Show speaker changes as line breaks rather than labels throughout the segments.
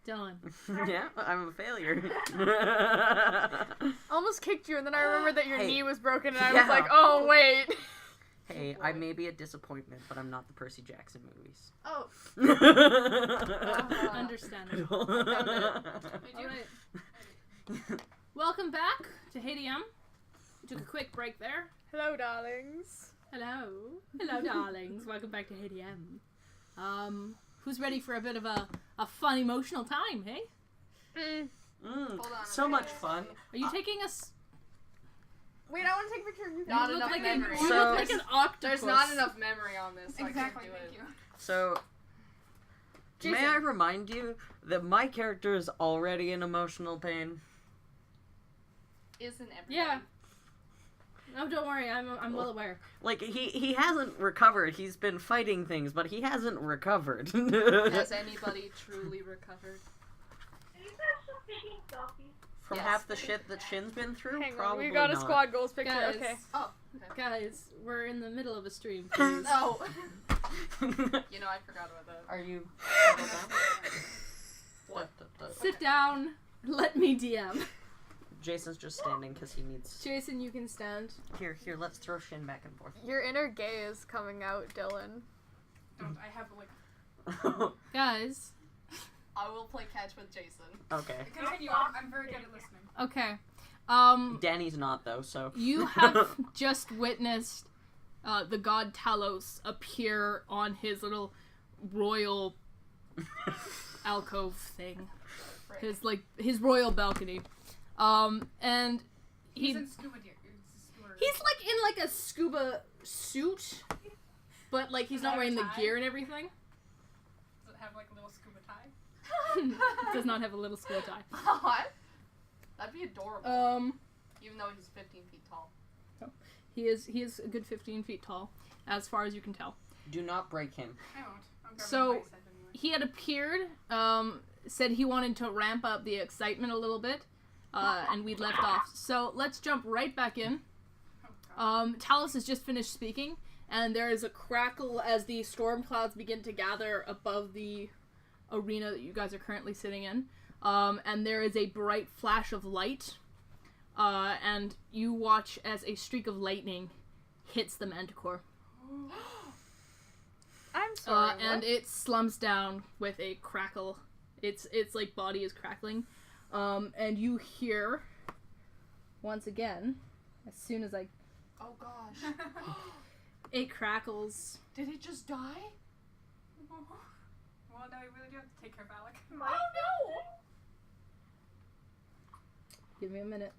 Dylan.
Yeah, I'm a failure.
Almost kicked you, and then I remembered that your
Hey.
knee was broken, and I
Yeah.
was like, oh, wait.
Hey, I may be a disappointment, but I'm not the Percy Jackson movies.
Oh.
Understandable. Alright. Welcome back to HDM. We took a quick break there.
Hello, darlings.
Hello. Hello, darlings. Welcome back to HDM. Who's ready for a bit of a fun, emotional time, hey?
Hold on.
So much fun.
Are you taking us?
Wait, I want to take a picture of you.
You look like
memory.
you look like an octopus.
There's not enough memory on this, so
Exactly,
I can't do
thank
it.
you.
So, may I remind you that my character is already in emotional pain?
Isn't everybody?
Yeah. Oh, don't worry. I'm well aware.
Like, he hasn't recovered. He's been fighting things, but he hasn't recovered.
Has anybody truly recovered?
From
Yes.
half the shit that Shin's been through?
Hang on,
Probably
we got a
not.
squad goals picture,
Guys.
okay.
Oh.
Guys, we're in the middle of a stream, please.
Oh. You know, I forgot about that.
Are you... What?
Sit down. Let me DM.
Jason's just standing because he needs...
Jason, you can stand.
Here, let's throw Shin back and forth.
Your inner gay is coming out, Dylan.
Don't. I have like.
Guys.
I will play catch with Jason.
Okay.
Continue. I'm very good at listening.
Okay.
Danny's not, though, so...
You have just witnessed the god Talos appear on his little royal alcove thing. His royal balcony. And
He's in scuba gear.
he's like in like a scuba suit, but like he's not wearing the gear and everything.
Does it have like a little scuba tie?
Does not have a little scuba tie.
What? That'd be adorable. Even though he's 15 feet tall.
He is a good 15 feet tall, as far as you can tell.
Do not break him.
I won't. I'm grabbing
So-
my bicep anyway.
He had appeared, said he wanted to ramp up the excitement a little bit, and we left off. So let's jump right back in.
Oh, God.
Talos has just finished speaking, and there is a crackle as the storm clouds begin to gather above the arena that you guys are currently sitting in. And there is a bright flash of light, and you watch as a streak of lightning hits the manticore.
I'm sorry.
And it slumps down with a crackle. Its like body is crackling. And you hear once again, as soon as
Oh gosh.
it crackles.
Did it just die?
Well, now we really do have to take care of Alec.
Oh no!
Give me a minute.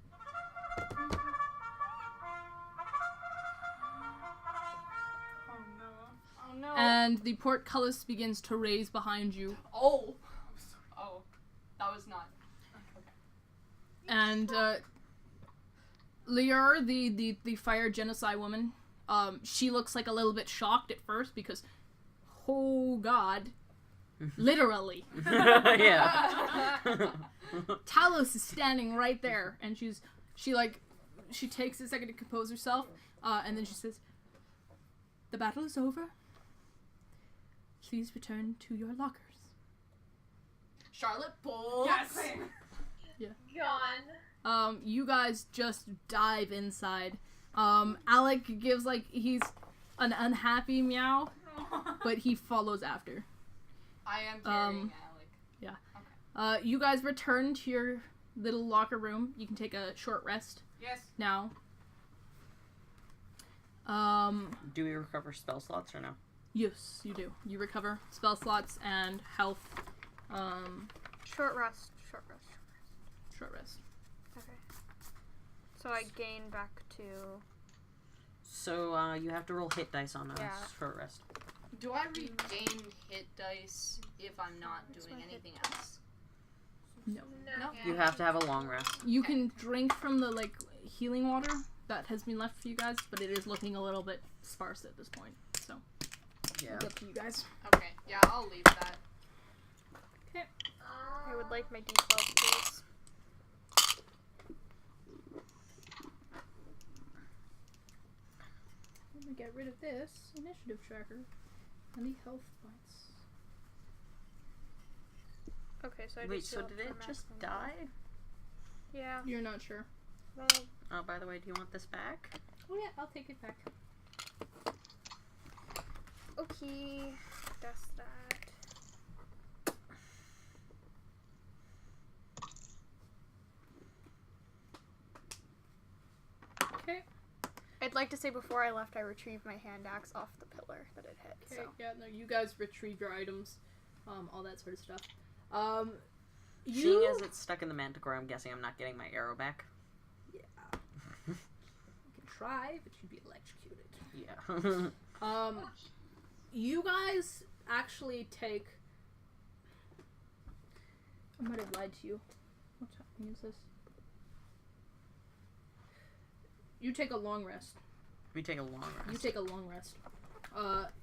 Oh no.
Oh no.
And the portcullis begins to raise behind you.
Oh. Oh. That was not. Okay.
And Lior, the fire genocide woman, she looks like a little bit shocked at first because, oh god, literally,
Yeah.
Talos is standing right there, and she takes a second to compose herself, and then she says, "The battle is over. Please return to your lockers."
Charlotte Bolt.
Yes.
Gone.
You guys just dive inside. Alec gives he's an unhappy meow, but he follows after.
I am carrying Alec.
You guys return to your little locker room. You can take a short rest
Yes.
now.
Do we recover spell slots or no?
Yes, you do. You recover spell slots and health.
Short rest.
Short rest.
Okay. So I gain back to...
So, you have to roll hit dice on a
Yeah.
short rest.
Do I regain hit dice if I'm not doing anything else?
No.
No.
You have to have a long rest.
You can drink from the healing water that has been left for you guys, but it is looking a little bit sparse at this point. So
Yeah.
it's up to you guys.
Okay. Yeah, I'll leave that.
Okay.
I would like my D12, please.
Let me get rid of this initiative tracker and the health points.
Okay, so I
Wait,
just
so
healed
did
for
it just
maximum
die?
health. Yeah.
You're not sure.
Well,
Oh, by the way, do you want this back?
Oh yeah, I'll take it back.
okay. That's that.
Okay.
I'd like to say before I left, I retrieved my hand axe off the pillar that it hit.
Okay.
So.
Yeah. No, you guys retrieve your items, all that sort of stuff.
Seeing as it's stuck in the manticore, I'm guessing I'm not getting my arrow back.
Yeah. You can try, but you'd be electrocuted.
Yeah.
You guys actually take. I might have lied to you. What time is this? You take a long rest.
We take a long rest.
You take a long rest.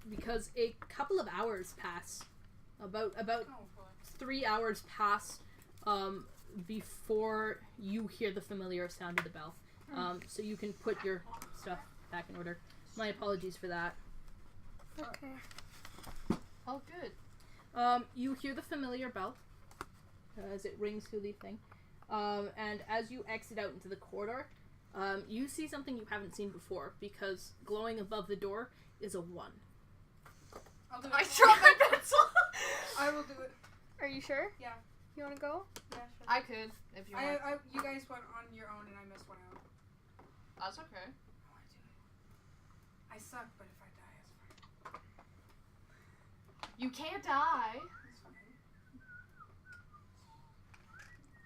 Because a couple of hours pass. About
Oh, boy.
3 hours pass before you hear the familiar sound of the bell. So you can put your stuff back in order. My apologies for that.
Okay.
Oh, good.
You hear the familiar bell as it rings through the thing. And as you exit out into the corridor, you see something you haven't seen before, because glowing above the door is a 1.
I'll do it.
I dropped my pencil.
I will do it.
Are you sure?
Yeah.
You want to go?
Yeah, sure.
I could, if you want.
You guys went on your own and I missed one out.
That's okay.
I want to do it. I suck, but if I die, it's fine.
You can't die.
It's fine.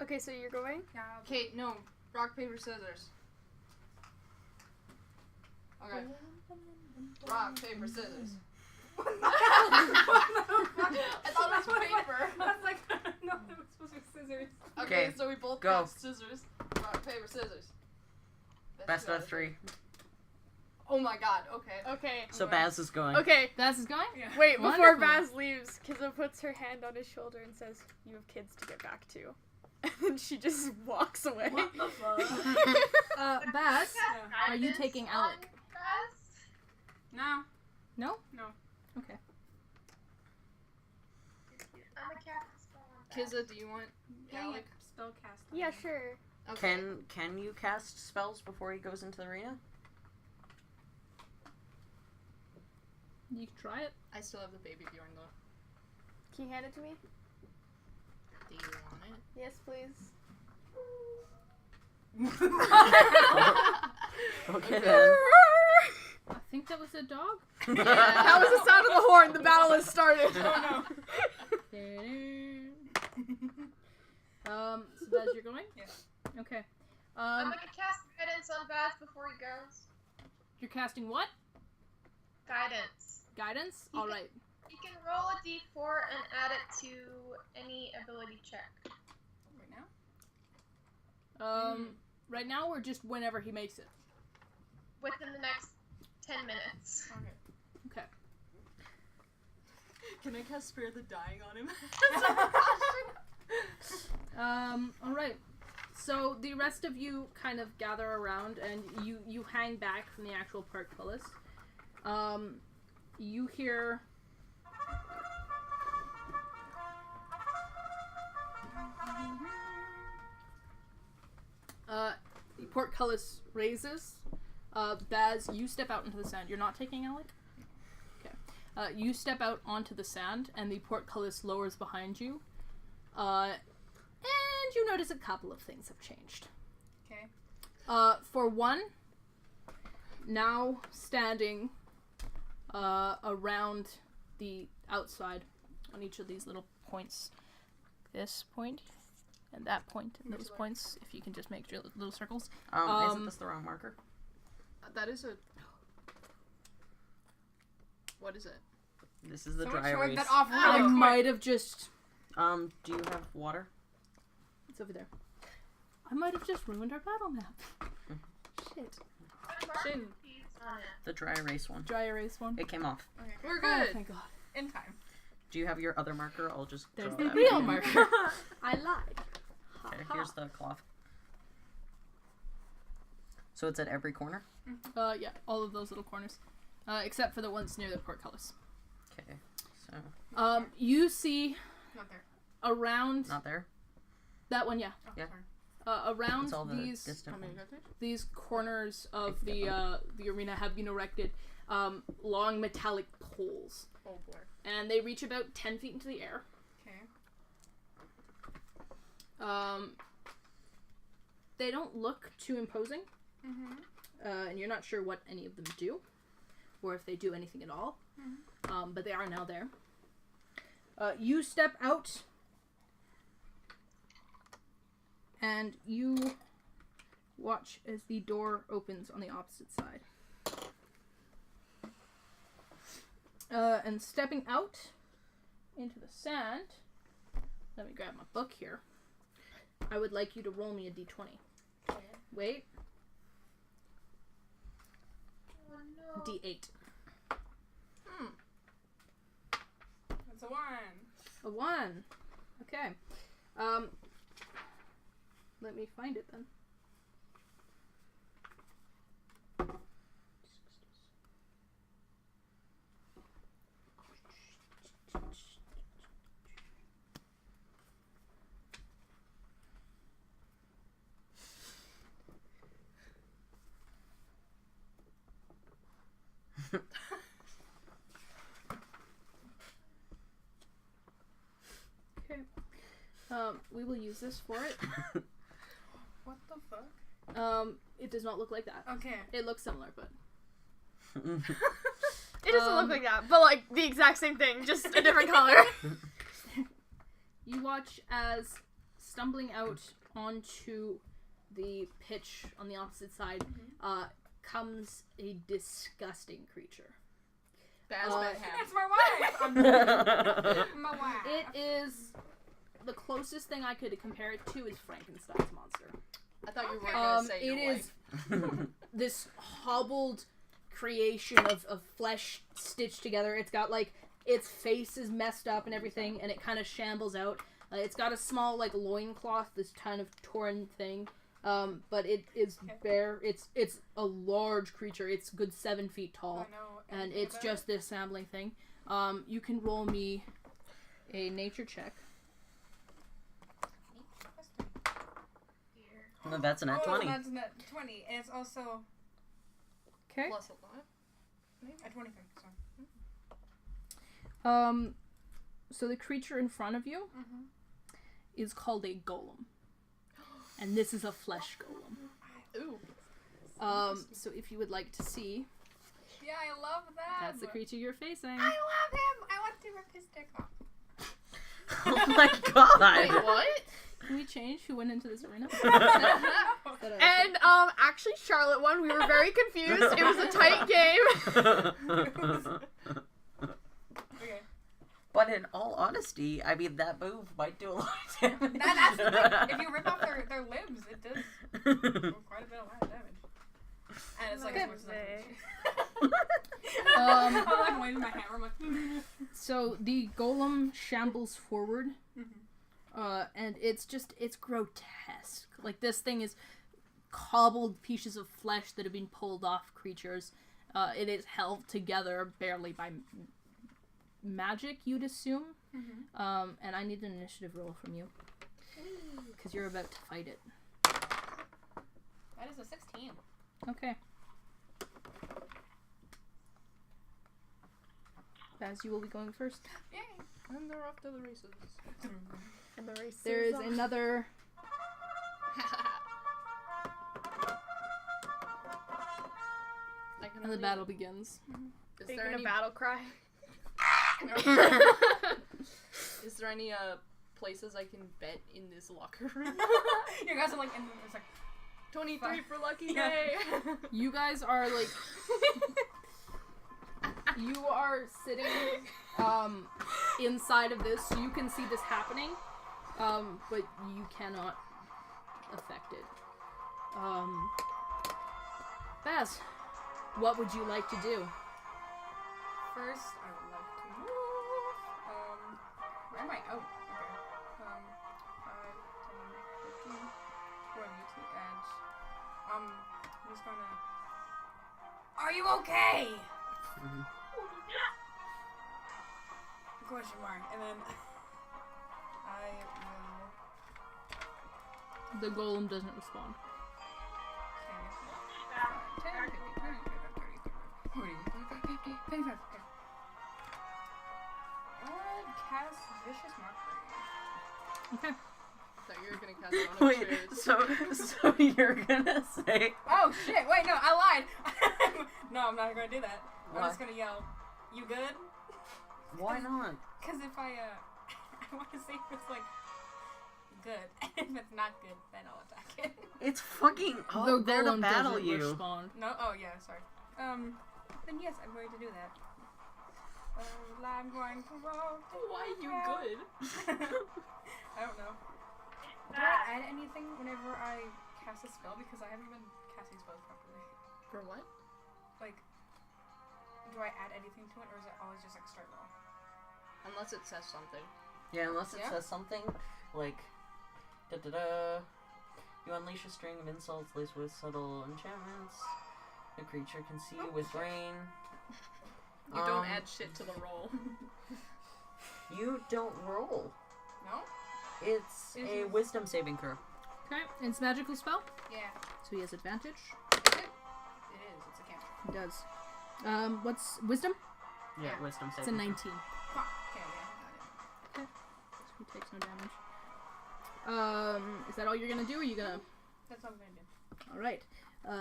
Okay, so you're going?
Yeah.
Okay, no. Rock, paper, scissors. Okay. Rock, paper, scissors. I thought it was paper.
I was like, no, it was supposed to be scissors.
Okay,
Okay,
so we both
go.
got scissors. Rock, paper, scissors.
Best of 3.
Oh my god, okay.
Okay.
So Baz is going.
Okay.
Baz is going?
Yeah.
Wait, before
Wonderful.
Baz leaves, Kiza puts her hand on his shoulder and says, "You have kids to get back to." And then she just walks away.
What the fuck?
Baz,
Yeah.
are you taking Alec?
No.
No?
No.
Okay.
Kiza, do you want Alec?
Spell cast.
Yeah, sure.
Okay.
Can you cast spells before he goes into the arena?
You can try it.
I still have the baby Bjorn though.
Can you hand it to me?
Do you want it?
Yes, please.
Okay then.
I think that was a dog.
That was the sound of the horn. The battle has started.
Oh
So Baz, you're going?
Yeah.
Okay.
I'm gonna cast guidance on Baz before he goes.
You're casting what?
Guidance.
Guidance?
You can-
Alright.
You can roll a d4 and add it to any ability check.
Right now?
Right now or just whenever he makes it?
Within the next 10 minutes.
Okay.
Okay.
Can I cast Spare the Dying on him?
Alright. So the rest of you kind of gather around and you hang back from the actual portcullis. You hear the portcullis raises. Baz, you step out into the sand. You're not taking Alec? Okay. You step out onto the sand and the portcullis lowers behind you. And you notice a couple of things have changed.
Okay.
For one, now standing around the outside on each of these little points, this point and that point and those points, if you can just make your little circles.
Isn't this the wrong marker?
That is a... What is it?
This is the
Someone
dry
showed
erase.
that off
I
really quick.
might have just...
Do you have water?
It's over there. I might have just ruined our battle map. Shit.
Shin.
On it.
The dry erase one.
Dry erase one.
It came off.
Okay.
We're
Oh,
good.
thank God.
In time.
Do you have your other marker? I'll just
There's
draw
the
that
real
for you.
marker. I lied.
Okay,
Ha
here's the cloth. So it's at every corner?
Yeah, all of those little corners. Except for the ones near the portcullis.
Okay, so...
You see
Not there.
Around
Not there.
that one, yeah.
Oh,
Yeah.
sorry.
Around
It's all the
these
distant
How many
ones.
characters?
these corners of the arena have been erected long metallic poles,
Oh boy.
and they reach about 10 feet into the air.
Okay.
They don't look too imposing,
Mm-hmm.
and you're not sure what any of them do, or if they do anything at all. But they are now there. You step out, and you watch as the door opens on the opposite side. And stepping out into the sand, let me grab my book here. I would like you to roll me a d20. Wait.
Oh no.
D8.
That's a 1.
A 1. Okay. Let me find it then. Okay. We will use this for it.
What the fuck?
It does not look like that.
Okay.
It looks similar, but
It doesn't look like that, but like the exact same thing, just a different color.
you watch as stumbling out onto the pitch on the opposite side comes a disgusting creature.
Baz
That's my wife. My wife.
It is the closest thing I could compare it to is Frankenstein's monster.
I thought you were gonna say your
It
wife.
is this hobbled creation of flesh stitched together. It's got like its face is messed up and everything, and it kind of shambles out. It's got a small like loincloth, this kind of torn thing, but it is bare. It's a large creature. It's good 7 feet tall, and it's just this sampling thing. You can roll me a nature check.
No, that's a nat 20.
That's a nat 20, and it's also
Okay.
Plus a lot.
a 23. Sorry.
So the creature in front of you is called a golem, and this is a flesh golem.
Ooh.
So if you would like to see,
Yeah, I love that.
that's the creature you're facing.
I love him. I want to rip his dick off.
Oh my god!
Wait, what?
Can we change who went into this arena?
And actually Charlotte won. We were very confused. It was a tight game.
Okay.
But in all honesty, I mean, that move might do a lot of damage.
That's the thing. If you rip off their limbs, it does quite a bit of damage. And it's like as much as I can. I'm like waving my hammer. I'm like,
So the golem shambles forward, and it's grotesque. Like, this thing is cobbled pieces of flesh that have been pulled off creatures. It is held together barely by magic, you'd assume. And I need an initiative roll from you, because you're about to fight it.
that is a 16.
Okay. Baz, you will be going first.
Yay.
And they're off to the races.
And the race
There is another. And the battle begins.
Is
Making
there
a
any
battle cry.
Is there any places I can bet in this locker room?
You guys are like, and it's like,
23 for lucky
Yeah.
day.
You guys are like. You are sitting inside of this, so you can see this happening, but you cannot affect it. Baz, what would you like to do?
first, I would like to move. Where am I? Oh, okay. 5, 10, 15. Where are you to the edge? I'm just gonna. Are you okay? Question mark. And then I
The golem doesn't respond.
10, 15, 20, 25, 30, 40, 45. Okay. Cast Vicious Mockery.
Okay.
Thought you were gonna cast it on a
Wait, so you're gonna say
Oh shit! Wait, no, I lied. No, I'm not gonna do that.
Why?
I'm just gonna yell, "You good?"
why not?
Because if I want to say if it's like good. If it's not good, then I'll attack it.
It's fucking
The
there to
golem
battle
doesn't
you.
respond.
No. Oh yeah. Sorry. Then yes, I'm going to do that. I'm going to roll.
Why you good?
I don't know. Do I add anything whenever I cast a spell? Because I haven't been casting spells properly.
For what?
Like, do I add anything to it, or is it always just like start roll?
Unless it says something.
Yeah, unless it
Yeah?
says something like da-da-da. You unleash a string of insults laced with subtle enchantments. The creature can see you with rain.
You don't add shit to the roll.
You don't roll.
No.
It's
Is
a
it-
wisdom saving throw.
Okay, it's magical spell,
Yeah.
so he has advantage.
Is it? It is. It's a cantrip.
He does. What's wisdom?
Yeah,
Yeah.
wisdom
It's a
saving.
19.
Fuck. Okay. Yeah. Got it.
So he takes no damage. Is that all you're gonna do, or are you gonna...
That's all I'm gonna do.
Alright.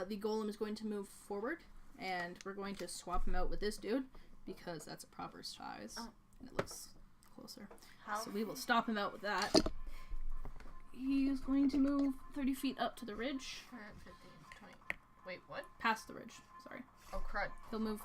The golem is going to move forward, and we're going to swap him out with this dude, because that's a proper size.
Oh.
And it looks closer.
How?
So we will stop him out with that. He is going to move 30 feet up to the ridge.
10, 15, 20. Wait, what?
Past the ridge, sorry.
Oh, crud.
He'll move...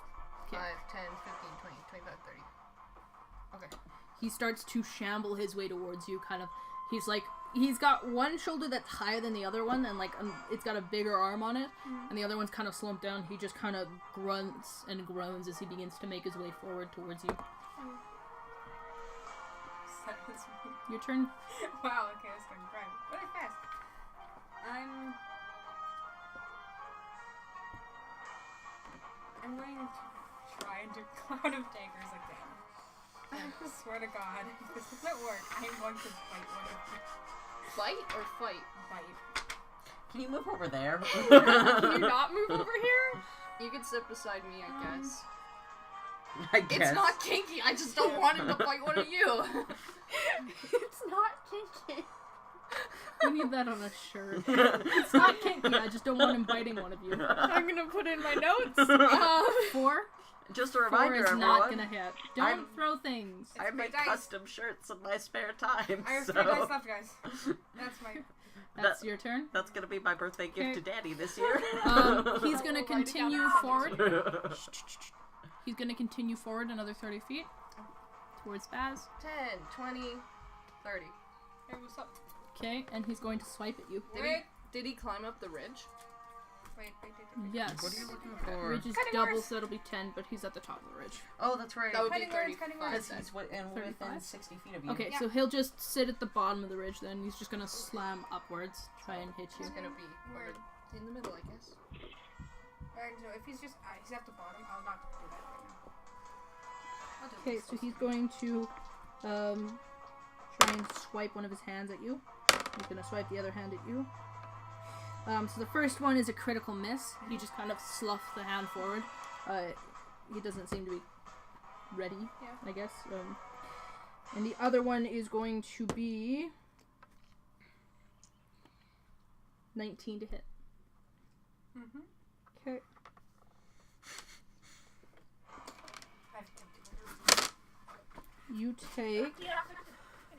5,
Okay.
10, 15, 20, 25, 30. Okay.
He starts to shamble his way towards you, kind of... He's like... He's got one shoulder that's higher than the other one, and like it's got a bigger arm on it, and the other one's kind of slumped down. He just kind of grunts and groans as he begins to make his way forward towards you. Your turn.
Wow. Okay. That's going really fast. I'm going to try and do Cloud of Daggers again. I swear to God, if this doesn't work, I'm going to bite one of you.
Fight or fight?
Bite.
Can you move over there?
Can you not move over here? You can sit beside me, I guess.
I guess.
It's not kinky. I just don't want him to fight one of you.
It's not kinky.
We need that on a shirt. It's not kinky. I just don't want him biting one of you.
I'm gonna put in my notes.
4.
Just a
4
reminder,
is
everyone.
not gonna hit. Don't
I'm-
throw things.
I
It's my
make
dice.
custom shirts in my spare time,
I have
so
3 dice left, guys. That's my.
That's your turn.
that's gonna be my birthday gift
Okay.
to Daddy this year.
He's gonna
Write it down
continue
and send it
forward.
to
He's gonna continue forward another 30 feet towards Baz.
10, 20, 30.
Hey, what's up?
Okay, and he's going to swipe at you.
Did he climb up the ridge?
Wait.
Yes.
What are you looking
The
for?
ridge is
Cutting
double,
horse.
so it'll be 10, but he's at the top of the ridge.
Oh, that's right.
That would be
Cutting words,
35
cutting words.
Because
then.
he's within
35?
60 feet of you.
Okay,
Yeah.
so he'll just sit at the bottom of the ridge then. He's just gonna slam upwards, try and hit you.
He's gonna be
Word.
over in the middle, I guess.
Alright, so if he's just he's at the bottom, I'll not do that right now. I'll do
Okay,
this.
so he's going to try and swipe one of his hands at you. He's gonna swipe the other hand at you. So the first one is a critical miss. He just kind of sloughed the hand forward. He doesn't seem to be ready,
Yeah.
I guess. And the other one is going to be 19 to hit.
Mm-hmm.
Okay. You take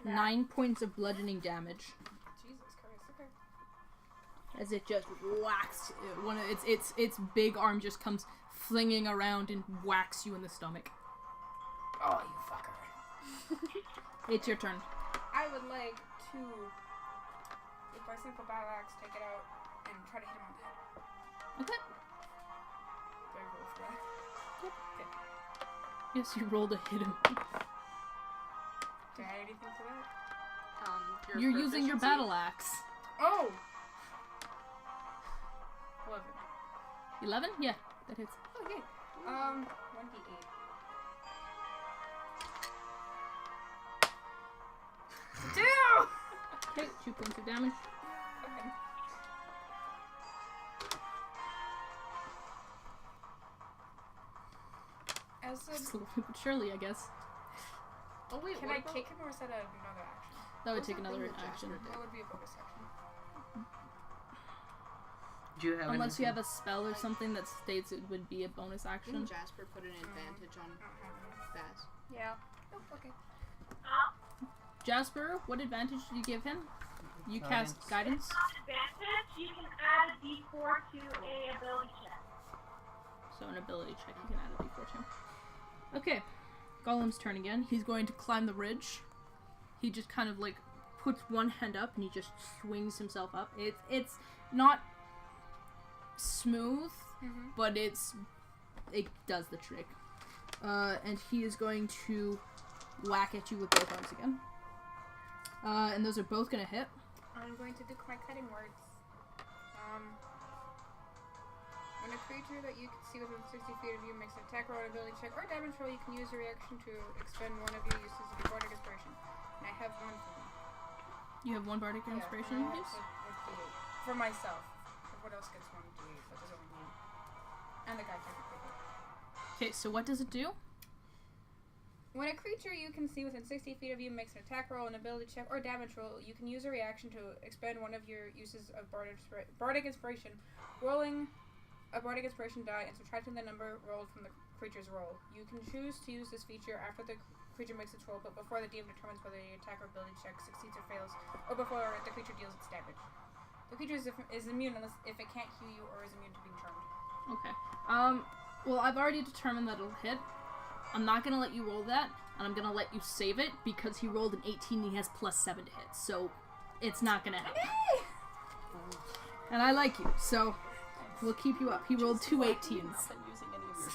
9 points of bludgeoning damage
Jesus Christ. Okay.
as it just whacks one of its big arm just comes flinging around and whacks you in the stomach.
Oh, you fucker.
It's your turn.
I would like to, with my simple battle axe, take it out and try to hit him on the head.
Okay.
Do I roll for that?
Yes, you rolled to hit him.
Do I add anything to that?
You're using your
proficiency?
battle axe.
Oh! 11.
11? Yeah, that hits.
Okay. 1d8. Two!
Okay, 2 points of damage.
Fucking
Slowly but surely, I guess.
Oh wait,
Can
what
I
about-
kick him or is that another action?
That would
What's
take
that
another
thing that
action.
Jasper
That would be a bonus action.
Do you have
Unless you
anything?
have a spell or something that states it would be a bonus action.
Didn't Jasper put an advantage on
I don't have any.
Baz?
Yeah.
Oh, okay.
Jasper, what advantage did you give him? You cast guidance?
Advantage, you can add a d4 to a ability check.
So an ability check, you can add a d4 to. Okay, Golem's turn again. He's going to climb the ridge. He just kind of like puts one hand up and he just swings himself up. It's not smooth, but it does the trick. And he is going to whack at you with both arms again. And those are both gonna hit.
I'm going to do my cutting words. When a creature that you can see within 60 feet of you makes an attack roll, an ability check, or damage roll, you can use your reaction to expend one of your uses of your bardic inspiration. And I have one for me.
You have one bardic inspiration
Yeah,
use?
with D8. For myself. Everyone else gets one D8, but there's only one. And the guy technically.
Okay, so what does it do?
When a creature you can see within 60 feet of you makes an attack roll, an ability check, or damage roll, you can use a reaction to expend one of your uses of bardic inspiration, rolling a bardic inspiration die and subtracting the number rolled from the creature's roll. You can choose to use this feature after the creature makes its roll, but before the DM determines whether the attack or ability check succeeds or fails, or before the creature deals its damage. The creature is immune unless if it can't heal you or is immune to being charmed.
Okay. Well, I've already determined that it'll hit. I'm not gonna let you roll that, and I'm gonna let you save it because he rolled an 18 and he has +7 to hit, so it's not gonna happen. And I like you, so we'll keep you up. He rolled two 18s.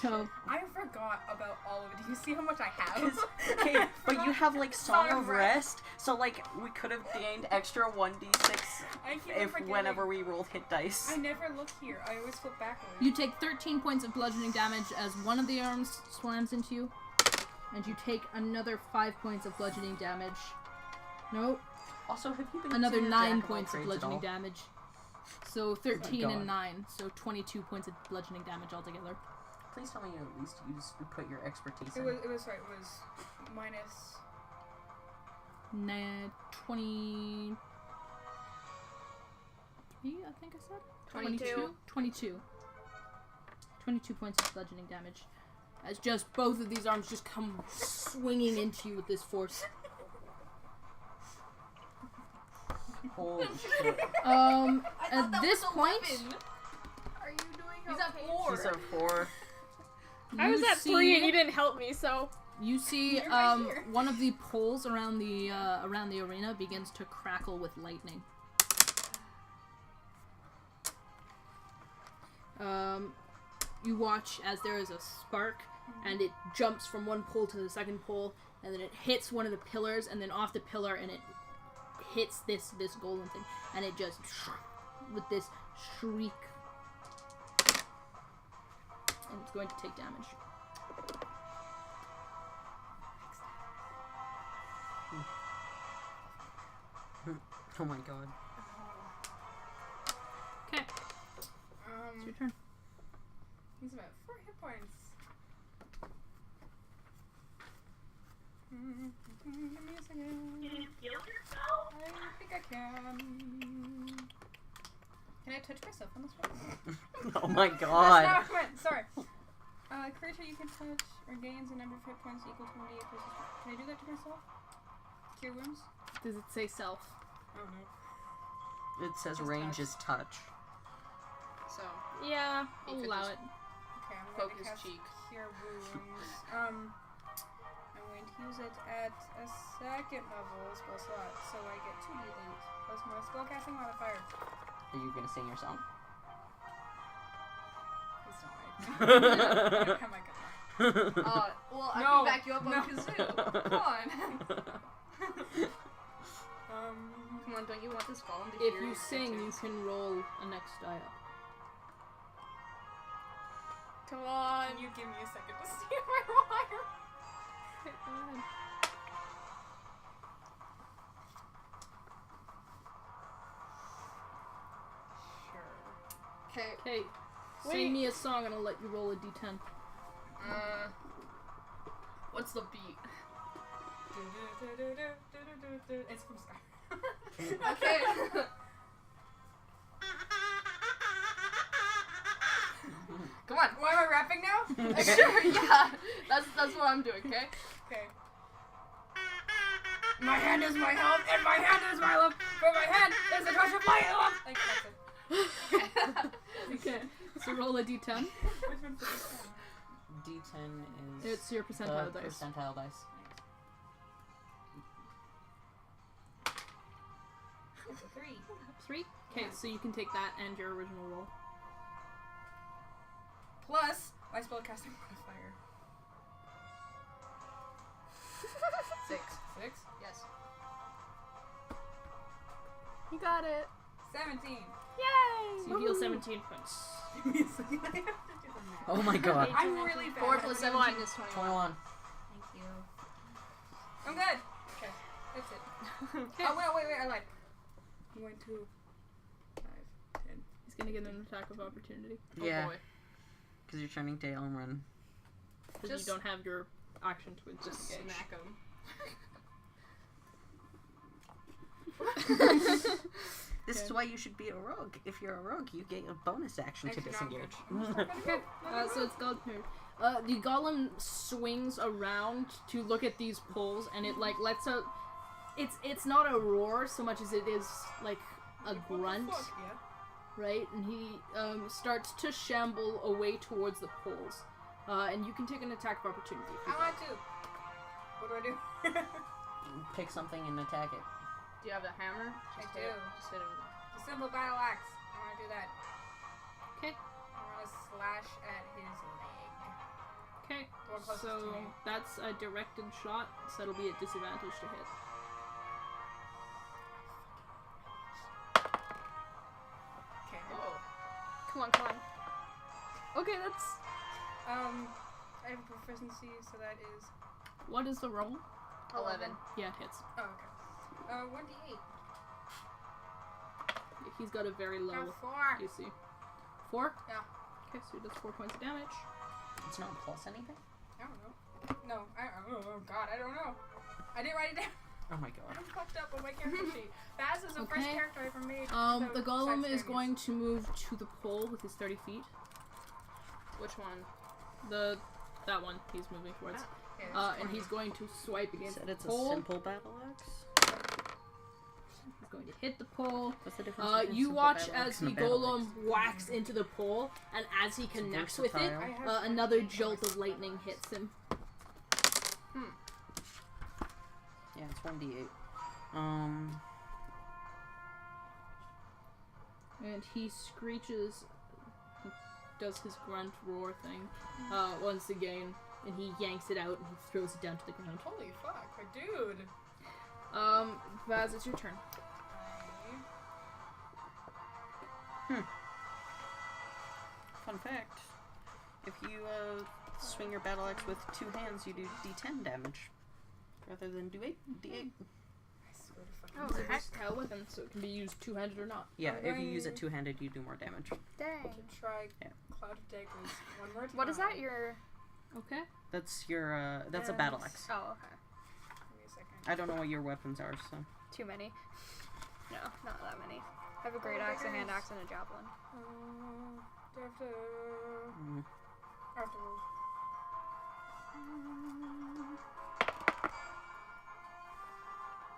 So
I forgot about all of it. Do you see how much I have?
Okay, but you have like Song of Rest, so like we could have gained extra 1d6
I keep
if
forgetting.
whenever we rolled hit dice.
I never look here. I always flip backwards.
you take 13 points of bludgeoning damage as one of the arms slams into you, and you take another 5 points of bludgeoning damage. No,
Also, have you been
another
using your
9
jack of all
points of
trades at
bludgeoning
all?
damage. So 13
God.
and 9, so 22 points of bludgeoning damage altogether.
Please tell me you at least put your expertise in.
It was minus.
23, I think I said?
22.
22 points of bludgeoning damage. As just both of these arms just come swinging into you with this force.
Holy shit.
At this point,
Are you doing
He's at 4.
He's a 4.
I was
you
at 3 and
see-
you didn't help me, so.
You see,
You're right here.
one of the poles around the arena begins to crackle with lightning. You watch as there is a spark, and it jumps from one pole to the second pole, and then it hits one of the pillars, and then off the pillar, and it hits this golden thing, and it just with this shriek, and it's going to take damage.
Oh my god.
Okay, it's your turn.
He's about 4 hit points. Give me a second.
Can you heal yourself?
I think I can. Can I touch myself on this one?
Oh my
That's
god.
not what I meant. Sorry. Creature you can touch or gains a number of hit points equal to 1d8 plus. Can I do that to myself? Cure wounds?
Does it say self?
I don't know.
It says
Just
range
touch.
is touch.
So,
Yeah,
You
I'll
could
allow
just-
it.
Okay, I'm
Poke
going
his
to cast
cheek.
Cure wounds. I'm going to use it at a second level spell slot, so I get 2d8 plus my spellcasting modifier.
Are you gonna sing your song?
Please don't write. I don't have my guitar.
well, I
No,
can back you up
no.
on kazoo. Come on. Come on, don't you want this golem to
If
hear
you
your
sing, you
tattoos?
can roll a next die up.
Come on.
Can you give me a second to see if I roll higher? Sure.
Okay.
Okay,
Wait.
sing me a song and I'll let you roll a d10. What's the beat?
It's from Sky.
Okay. Come on.
Why am I rapping now?
Sure, yeah. That's what I'm doing, okay?
Okay. My hand is my help, and my hand is my love. For my hand is a touch of my love. Thank you, that's it.
Okay. So roll a d10.
Which one's the best
D10 is
It's your percentile
the
dice.
percentile dice.
It's a 3.
3? Okay, so you can take that and your original roll.
Plus my spellcasting modifier.
6.
6.
Yes.
You got it.
17.
Yay!
So you heal 17 points.
Give me a second. I have to do the math.
Oh my god.
I'm really bad.
4 plus 17 is 21.
21.
Thank you. I'm good. Okay, that's it.
Okay.
Oh wait, I lied. I'm going to 5, 10.
He's gonna get an attack of opportunity.
Yeah.
Oh boy.
Because you're turning tail and run.
Because
Just-
you don't have your action to
Just
disengage.
smack him.
This is why you should be a rogue. If you're a rogue, you get a bonus action to
Actually, no, I'm
disengage.
Okay, so it's Golem's turn. The golem swings around to look at these poles, and it like lets out. It's not a roar so much as it is like a grunt,
What the fuck? Yeah.
right? And he starts to shamble away towards the poles, and you can take an attack of opportunity. If
I
you
want to. What do I do?
Pick something and attack it.
Do you have the hammer?
I
Just
do.
hit it. Just hit him.
The simple battle axe. I want to do that.
Okay.
I want to slash at his leg.
Okay,
The one closest to
so
me.
that's a directed shot, so it'll be at disadvantage to hit.
Okay.
Oh.
Come on. Okay, that's
I have proficiency, so that is.
What is the roll?
11.
Yeah, it hits.
Oh, okay. 1d8.
He's got a very low
Got 4.
AC. 4?
Yeah.
Okay, so he does 4 points of damage.
It's not plus anything?
I don't know. No, oh god, I don't know. I didn't write it down.
Oh my god.
I'm fucked up on my character sheet. Baz is the first
Okay.
character I ever made.
The golem is going to move to the pole with his 30 feet.
Which one?
That one he's moving towards. And he's going to swipe
You
against
said
the
it's a
pole.
simple battle axe?
He's going to hit the pole.
What's the difference between
You
simple
watch
battle
as
axe
the
and a battle
golem
axe?
whacks into the pole, and as he connects with it,
versatile.
another jolt of lightning hits him.
Yeah, it's 1d8.
And he screeches, he does his grunt roar thing once again, and he yanks it out and he throws it down to the ground.
Holy fuck, my dude.
Vaz, it's your turn.
Fun fact. If you swing your battle axe with 2 hands, you do d10 damage. Rather than do 8, d8.
I swear to fucking
Oh,
It's a
heck.
versatile weapon, so it can be used two-handed or not.
Yeah,
I'm
if you use it
going-
2-handed, you do more damage.
dang.
to try
Yeah.
Cloud of Daggers one more time.
What is that? Your
Okay.
That's your, that's a battle axe.
oh, okay.
Give me a second.
I don't know what your weapons are, so.
Too many. No, not that many. I have a great axe, a hand axe, and a javelin.
Do I have to...
Mm.
I have to roll.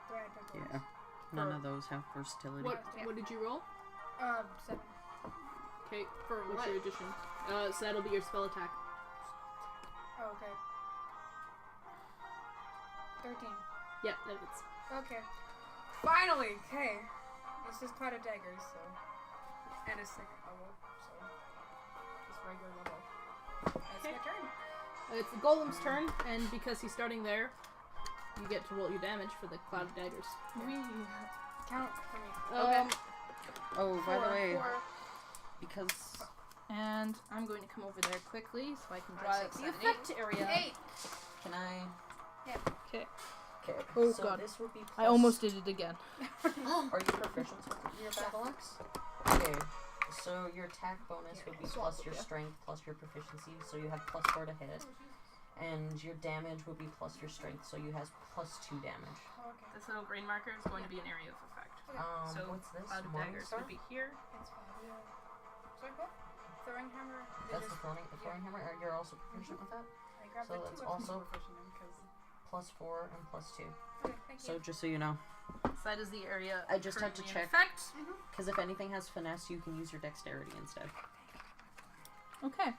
Do I have to roll?
Yeah. None of those have versatility.
What did you roll?
7.
Okay, for what's
What?
your addition? So that'll be your spell attack.
Oh, okay. 13.
Yeah, that hits.
Okay. Finally! Okay. This is Cloud of Daggers, so... And a second level, so... Just regular level. That's
Okay.
my turn.
It's the golem's turn, and because he's starting there, you get to roll your damage for the cloud of daggers.
Count for me.
Oh, by the way,
4.
because
And I'm going to come over there quickly so I can
Five,
draw
six,
the
seven,
effect area.
8.
can I?
Okay.
Okay.
Oh,
so
God.
This would be
I
plus-
almost did it again.
Are you proficient with your battle axe? Okay. So your attack bonus would be plus your strength plus your proficiency, so you have +4 to hit, And your damage would be plus your strength, so you has plus 2 damage.
Oh, okay.
This little green marker is going to be an area of effect. So
what's this?
Cloud of Daggers
Morningstar?
would be here.
It's fine. Yeah. Sorry, what? Throwing hammer.
That's the throwing hammer. You're also proficient with that?
I grabbed
So
the
that's
2 weapons
also-
I'm proficient in because.
Plus 4 and plus 2.
Okay, thank you.
So just so you know,
So that is the area.
I just had to
currently in
check.
Effect.
because if anything has finesse, you can use your dexterity instead.
Okay.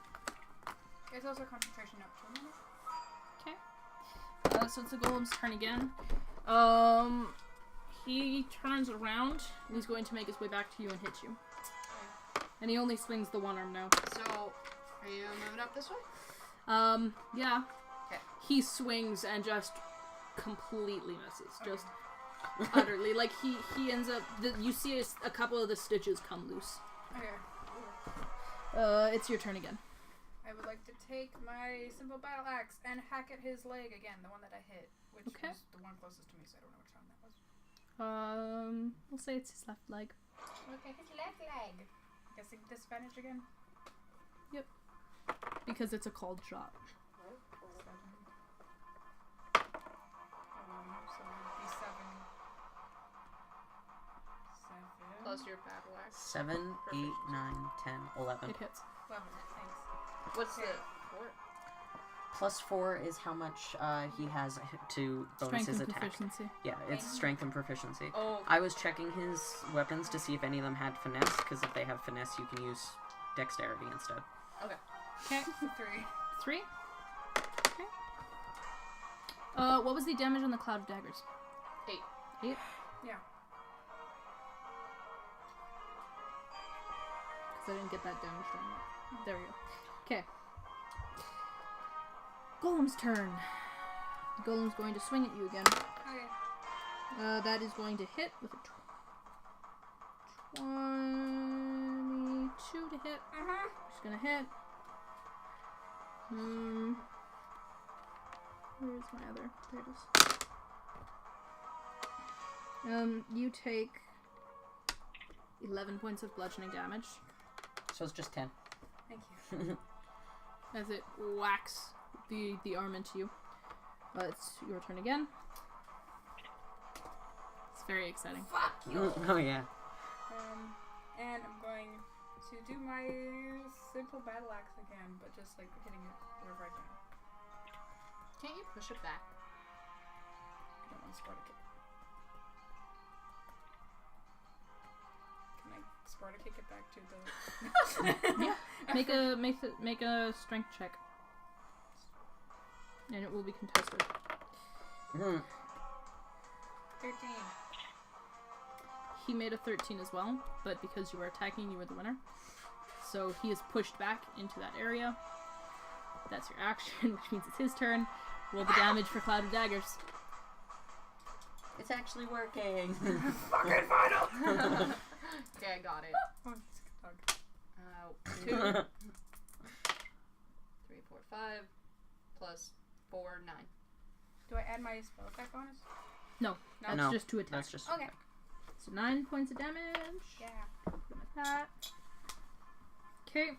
There's also concentration up to a minute.
So it's the golem's turn again. He turns around and he's going to make his way back to you and hit you. And he only swings the one arm now.
So, are you moving up this way?
Yeah.
Okay.
He swings and just completely misses. Just utterly. Like, he ends up... you see a couple of the stitches come loose.
Okay.
It's your turn again.
I would like to take my simple battle axe and hack at his leg again, the one that I hit, which
Okay.
was the one closest to me, so I don't know which one that was.
We'll say it's his left leg.
Okay, his left leg. Guessing disadvantage again.
Because it's a cold shot.
7. So it would be 7. 7.
Plus your battle axe.
7, 8, 9, 10, 11.
It hits.
11, thanks.
What's the
Okay.
four?
Plus 4 is how much he has to bonus
Strength
his
and
attack.
proficiency.
Yeah, it's strength and proficiency.
Oh,
I was checking his weapons to see if any of them had finesse, because if they have finesse, you can use dexterity instead.
Okay.
3.
3. Okay. What was the damage on the Cloud of Daggers?
8.
8?
Yeah.
Because I didn't get that damage done yet. There we go. Okay. Golem's turn. The Golem's going to swing at you again.
Okay.
That is going to hit with a 22 to hit. Just gonna hit. Where's my other? There it is. You take 11 points of bludgeoning damage
So it's just 10.
Thank you.
as it whacks the arm into you. It's your turn again. It's very exciting.
Oh, yeah.
And I'm going to do my simple battle axe again, but just like hitting it wherever I can.
Can't you push it back?
I don't want to Sparta kick. Can I Sparta kick it back to the?
Yeah. Make a strength check. And it will be contested.
13.
He made a 13 as well, but because you were attacking, you were the winner. So he is pushed back into that area. That's your action, which means it's his turn. Roll the damage for Cloud of Daggers.
It's actually working.
Fucking final.
Okay, I got it.
Oh, it's a dog.
2, 3, 4, 5, plus 4, 9.
Do I add my spell attack bonus?
No, that's
No,
just 2 attacks.
That's just
Okay.
So 9 points of damage.
Yeah.
Like that. Okay.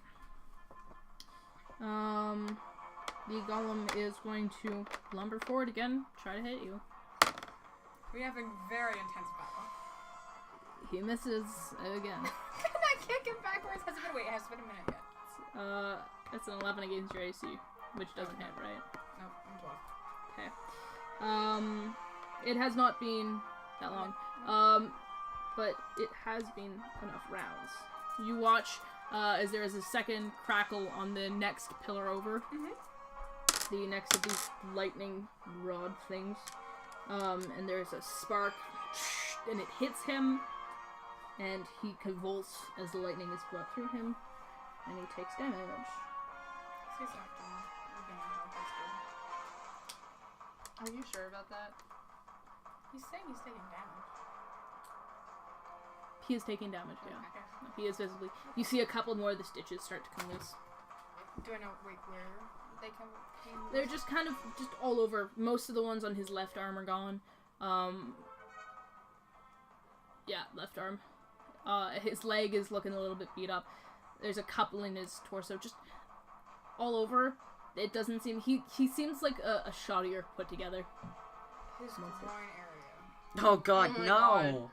The golem is going to lumber forward again, try to hit you.
We're having very intense battle.
He misses again.
Can I kick it backwards? Has it been wait? It hasn't been a minute yet.
That's an 11 against your AC, which doesn't hit, right?
No, I'm 12.
Okay. It has not been that long. But it has been enough rounds. You watch as there is a second crackle on the next pillar over. The next of these lightning rod things. And there's a spark, and it hits him, and he convulses as the lightning is brought through him, and he takes damage.
He's not doing anything that's good.
Are you sure about that?
He's saying he's taking damage.
He is taking damage, yeah.
Okay.
He is visibly. You see a couple more of the stitches start to come loose.
Do I know where they came
They're just kind of just all over. Most of the ones on his left arm are gone. Yeah, left arm. His leg is looking a little bit beat up. There's a couple in his torso, just all over. it doesn't seem he seems like a shoddier put together.
His groin area.
Oh god,
Oh my
no!
God.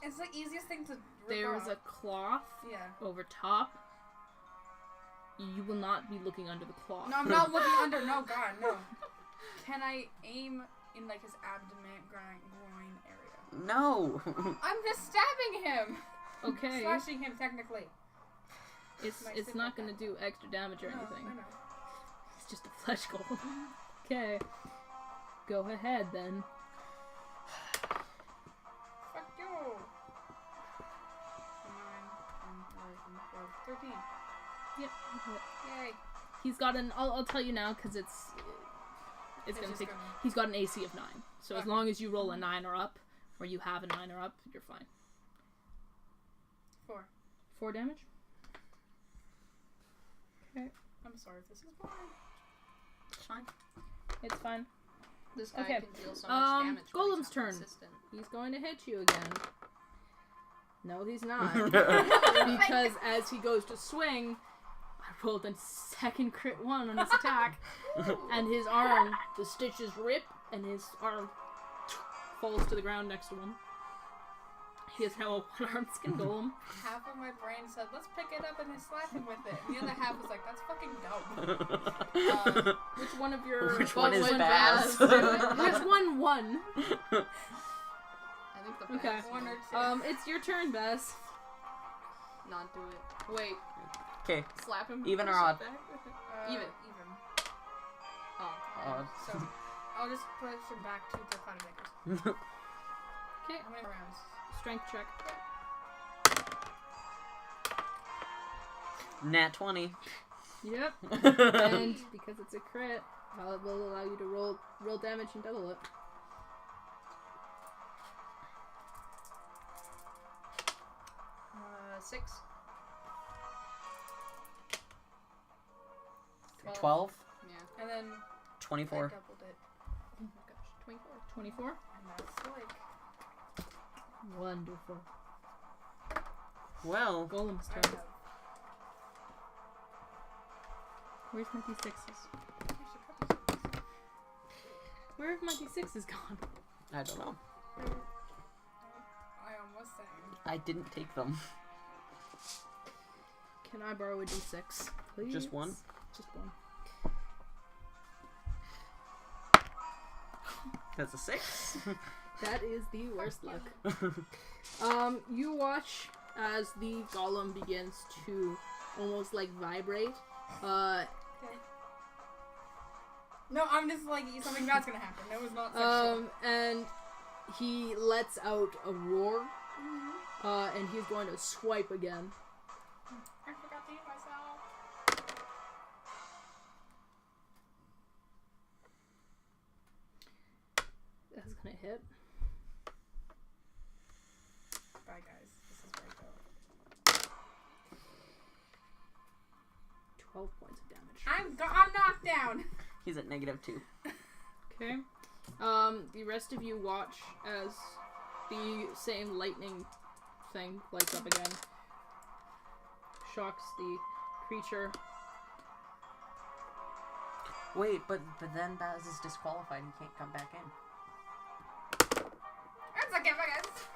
It's the easiest thing to rip
There's
off.
a cloth
Yeah.
over top. You will not be looking under the cloth.
No, I'm not looking under. No, God, no. Can I aim in like his abdomen, groin area?
No!
I'm just stabbing him.
Okay.
Slashing him technically.
It's
My
it's
simple
not gonna do extra damage or
No,
anything.
I know.
It's just a flesh golem. Okay. Go ahead then.
Fuck you. 9, 10, 11, 12, 13.
Yep.
Yay.
He's got an. I'll tell you now because it's gonna
just
take.
gonna-
He's got an AC of 9. So as
Okay.
long as you roll a 9 or up, or you have a 9 or up, you're fine.
4.
4 damage. Okay.
I'm sorry if this is boring.
It's fine.
It's fine.
This guy
Okay.
can deal so much damage. but
Golem's
he's not
turn.
consistent.
He's going to hit you again. No, he's not. Because as he goes to swing, I rolled a second crit 1 on his attack, and his arm, the stitches rip, and his arm falls to the ground next to him. He is now a one-armed skin golem.
Half of my brain said, let's pick it up and then slap him with it. And the other half was like, that's fucking dumb.
Which one of your...
Which one is
went
Baz?
Which one won?
I think the
Okay.
best
1 or 2.
It's your turn, Bess.
not do it. Wait,
Okay,
slap him.
Even or
push it
odd?
back?
Even.
Oh.
odd.
So, I'll just push him back to the cloud of Daggers.
Okay,
How many rounds?
strength check.
Nat 20.
Yep. And because it's a crit, it will allow you to roll damage and double it.
Uh, 6.
12.
Yeah.
And then
24.
I doubled it.
Oh my gosh. 24.
24?
And that's like...
Wonderful.
Well,
Golem's
I
turn.
have...
Where's my d6s?
I should put these in this.
Where have my d6s gone?
I don't know.
I almost sang.
I didn't take them.
Can I borrow a d6, please?
Just one?
Just one.
That's a 6.
That is the worst luck. You watch as the golem begins to almost like vibrate.
Okay. No, I'm just like, something bad's gonna happen. That was not sexual.
And he lets out a roar. And he's going to swipe again.
I forgot to eat myself.
That's gonna hit.
Bye, guys. This is where I go.
12 points of damage.
I'm knocked down.
He's at -2.
Okay. The rest of you watch as the same lightning thing lights up again. Shocks the creature.
Wait, but then Baz is disqualified. He can't come back in.
That's okay, bye, guys.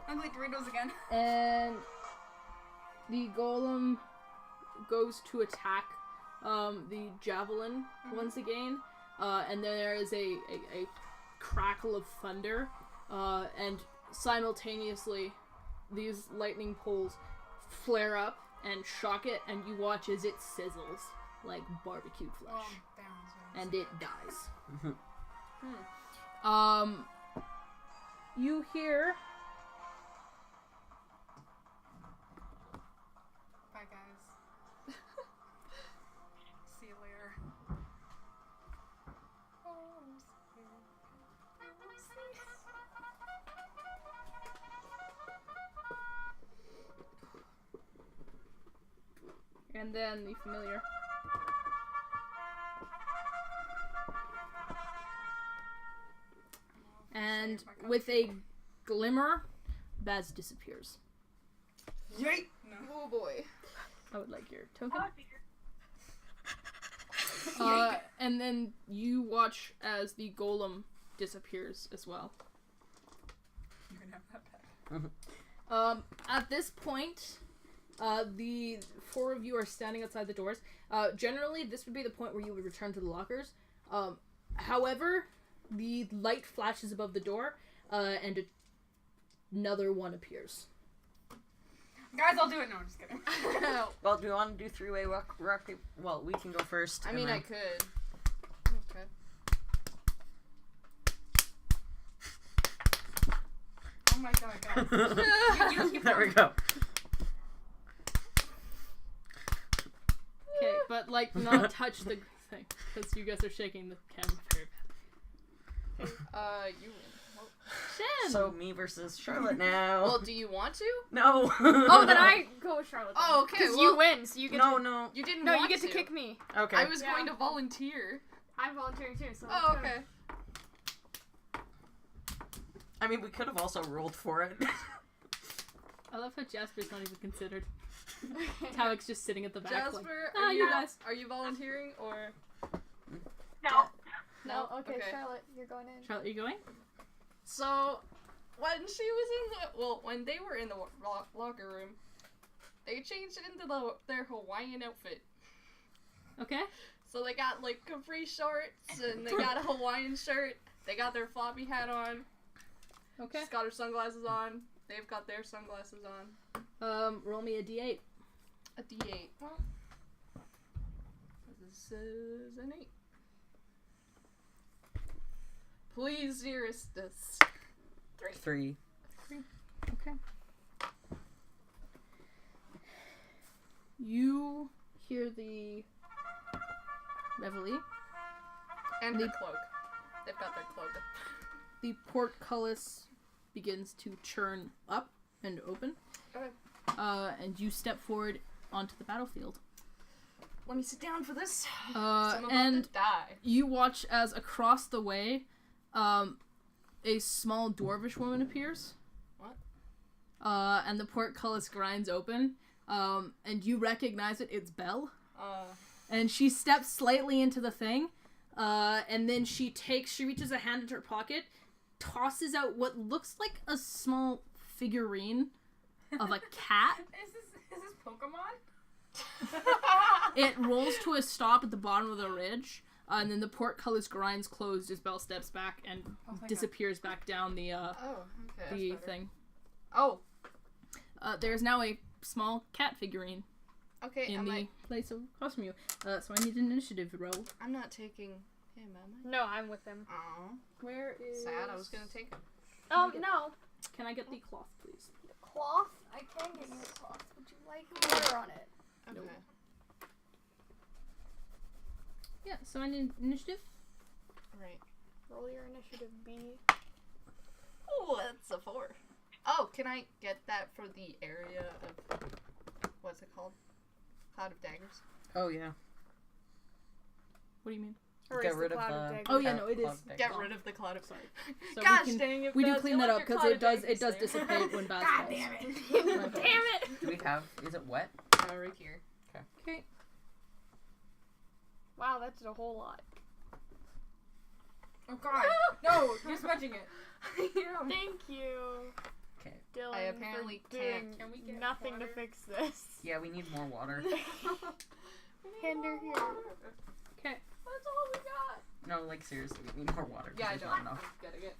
Ugly Doritos again.
And the golem goes to attack the javelin once again. And then there is a crackle of thunder. And simultaneously, these lightning poles flare up and shock it, and you watch as it sizzles like barbecued flesh. And it dies. You hear
Bye, guys. See you later.
and then the familiar. And with a glimmer, Baz disappears.
Yeet! No.
Oh boy.
I would like your token. And then you watch as the golem disappears as well.
You can have that back.
At this point, the four of you are standing outside the doors. Generally, this would be the point where you would return to the lockers. However, the light flashes above the door, and another one appears.
Guys, I'll do it. No, I'm just kidding.
Well, do you want to do three-way rock, paper? Well, we can go first.
I
and
mean,
then...
I could. Okay.
Oh my god, guys. You keep
There we go.
Okay, but not touch the thing, because you guys are shaking the camera very bad.
You win. Well,
Shen!
So, me versus Charlotte now.
well, do you want to?
No.
Oh, then I go with Charlotte.
Oh, okay.
Because
Well,
you win, so you get
No.
you didn't
No,
want
you get to kick me.
Okay.
I was
Yeah.
going to volunteer.
I'm volunteering too, so
Oh,
let's go.
okay.
I mean, we could have also rolled for it.
I love how Jasper's not even considered. Tavik's just sitting at the back
Jasper,
like,
are
you
you
guys.
Are you volunteering or
No.
No, okay, Charlotte, you're going in.
Charlotte, are you going?
So, when she was in the when they were in the locker room, they changed into their Hawaiian outfit.
Okay.
So they got like capri shorts and they got a Hawaiian shirt. They got their floppy hat on.
Okay.
She's got her sunglasses on. They've got their sunglasses on.
Roll me a d8.
A D8. This is an 8. Please, Eurystus.
3.
Okay. You hear the reveille.
And her cloak. They've got their cloak.
The portcullis begins to churn up and open.
Okay.
And you step forward onto the battlefield.
Let me sit down for this. I'm about
And
to die.
you watch as across the way, a small dwarvish woman appears.
What?
And the portcullis grinds open. And you recognize it. It's Belle. And she steps slightly into the thing. And then she reaches a hand into her pocket, tosses out what looks like a small figurine of a cat.
Is this Pokemon?
It rolls to a stop at the bottom of the ridge, and then the portcullis grinds closed as Belle steps back and disappears back down the thing.
Oh,
There's now a small cat figurine
okay.
in the place across from you. So I need an initiative roll.
I'm not taking him, am
No, I'm with him.
I? Aw.
Where is...
Sad. I was gonna take him.
No.
Can I get the cloth, please?
Cloth? I can get you a cloth. Would you like water on it?
Okay.
Nope. Yeah, so I need initiative.
Right.
Roll your initiative B.
Oh, that's a 4. Oh, can I get that for the area of what's it called? Cloud of Daggers.
Oh, yeah.
What do you mean?
Get rid of the...
Daggers.
Oh, yeah, no, it is.
Get rid of the cloud of
Sorry. So
Gosh
we can,
dang it!
we do
Baz,
clean
you
that
left
up
your
because
cloud
it
of
does
Daggers there.
dissipate when Baz
God
falls.
damn it.
My apologies.
Damn it!
Do we have... Is it wet?
Right here.
Okay.
Wow, that's a whole lot.
Oh god. No, you're smudging it.
Thank you,
Okay.
Dylan,
I apparently
for doing
Can we get
nothing
water?
to fix this.
Yeah, we need more water.
Hinder here.
Okay.
That's all we got.
No, like, seriously, we need more water. 'cause
Yeah, I
there's
don't.
not enough.
Gotta get.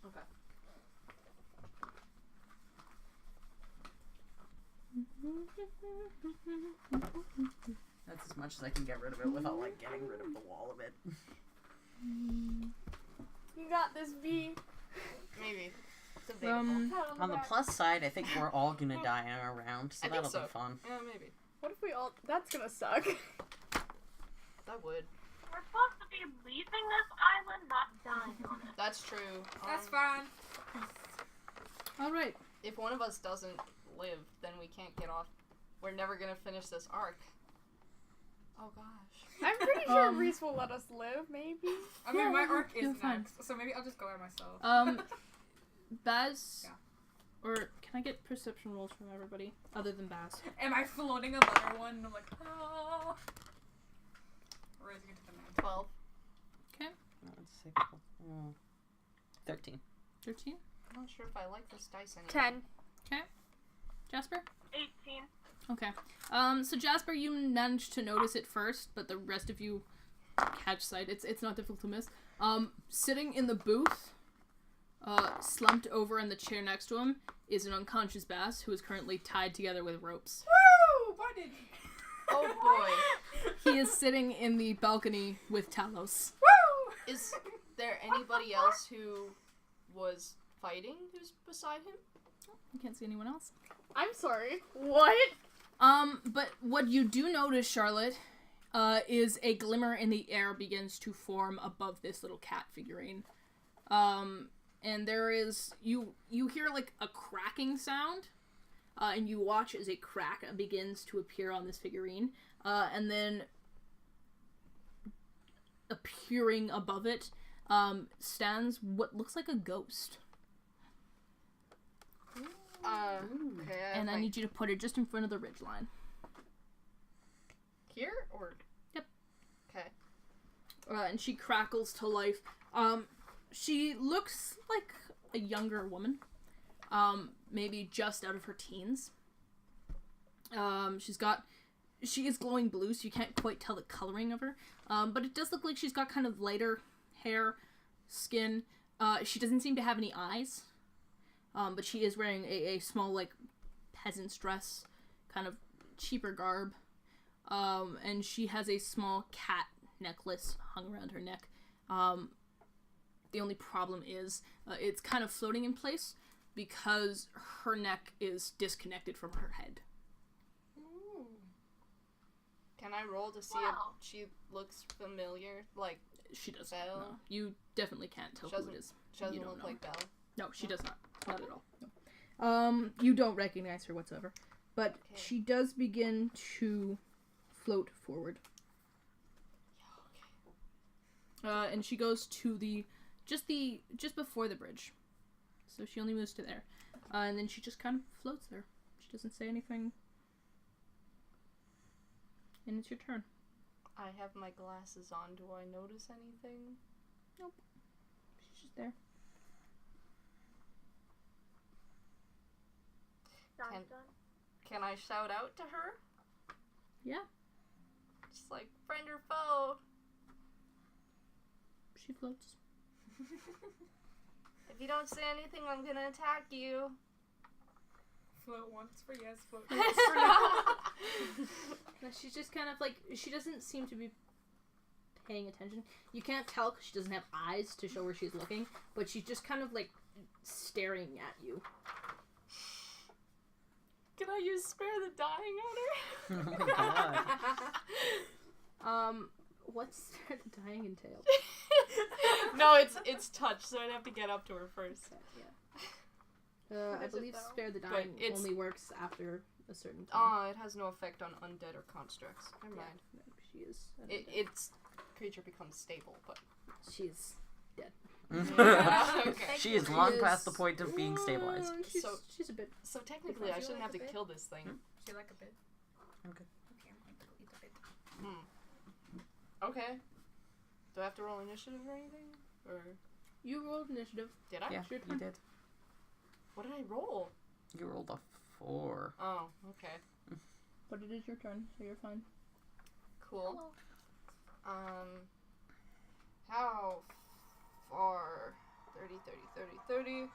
Okay.
That's as much as I can get rid of it without, like, getting rid of the wall of it.
You got this, B.
Maybe. It's available.
On the plus side, I think we're all gonna die in a round, so
I think
that'll
so.
be fun.
Yeah, maybe.
What if we all... That's gonna suck.
That would.
We're supposed to be leaving this island, not dying on it.
That's true.
That's fine.
All right.
If one of us doesn't live, then we can't get off. We're never gonna finish this arc. Oh gosh.
I'm pretty sure Reese will let us live, maybe.
I mean, my arc
you're
is
fine.
next, so maybe I'll just go by myself.
Baz,
Yeah.
or can I get perception rolls from everybody other than Bass?
Am I floating another one? And I'm like, oh. Raising it to the man.
12.
Okay.
13.
13.
I'm not sure if I like this dice anymore.
10.
Okay. Jasper?
18.
Okay. So Jasper, you managed to notice it first, but the rest of you catch sight. It's not difficult to miss. Sitting in the booth, slumped over in the chair next to him, is an unconscious Bass who is currently tied together with ropes.
Woo! Why did
Oh boy.
He is sitting in the balcony with Talos.
Woo!
Is there anybody else who was fighting who's beside him?
You can't see anyone else.
I'm sorry. What?
But what you do notice, Charlotte, is a glimmer in the air begins to form above this little cat figurine. And there is, you hear like a cracking sound, and you watch as a crack begins to appear on this figurine, and then appearing above it, stands what looks like a ghost.
Okay.
And I need you to put it just in front of the ridgeline.
Here or?
Yep.
Okay.
And she crackles to life. She looks like a younger woman. Maybe just out of her teens. She is glowing blue, so you can't quite tell the coloring of her. But it does look like she's got kind of lighter hair, skin. She doesn't seem to have any eyes. But she is wearing a small, like, peasant's dress, kind of cheaper garb. And she has a small cat necklace hung around her neck. The only problem is it's kind of floating in place because her neck is disconnected from her head.
Ooh. Can I roll to see
Wow.
if she looks familiar? Like,
She doesn't.
Belle?
No. You definitely can't tell who it is.
she doesn't
You don't
look
know.
like Belle.
No, she does not. Not at all. No. You don't recognize her whatsoever. But
Okay.
she does begin to float forward. And she goes to just before the bridge. So she only moves to there. And then she just kind of floats there. She doesn't say anything. And it's your turn.
I have my glasses on. Do I notice anything?
She's just there.
Dun,
Can-
dun.
Can I shout out to her?
Yeah.
Just like, friend or foe?
She floats.
If you don't say anything, I'm gonna attack you.
Float once for yes, float twice for no.
No, she's just kind of like, she doesn't seem to be paying attention. You can't tell because she doesn't have eyes to show where she's looking, but she's just kind of like staring at you.
Can I use spare the dying on her?
Oh my god.
What's the dying entail?
No, it's touch, so I'd have to get up to her first.
Yeah.
What
I
is it,
believe
though?
spare the dying
it's-
only works after a certain time.
It has no effect on undead or constructs. Never
Yeah,
mind.
no, she is.
Its creature becomes stable, but
She's dead.
okay.
She is
She
long
is-
past the point of being stabilized.
She's,
So-
she's a bit.
So technically, I
Feel
shouldn't
like
have to
a bit?
kill this thing.
Do you like a bit?
Okay.
Okay, I'm going to eat a bit.
Okay. Do I have to roll initiative or anything? Or
You rolled initiative.
did I?
Yeah,
your
you
turn.
did.
What did I roll?
You rolled a 4.
Oh, okay.
But it is your turn, so you're fine.
Cool. How far? 30, 30, 30, 30.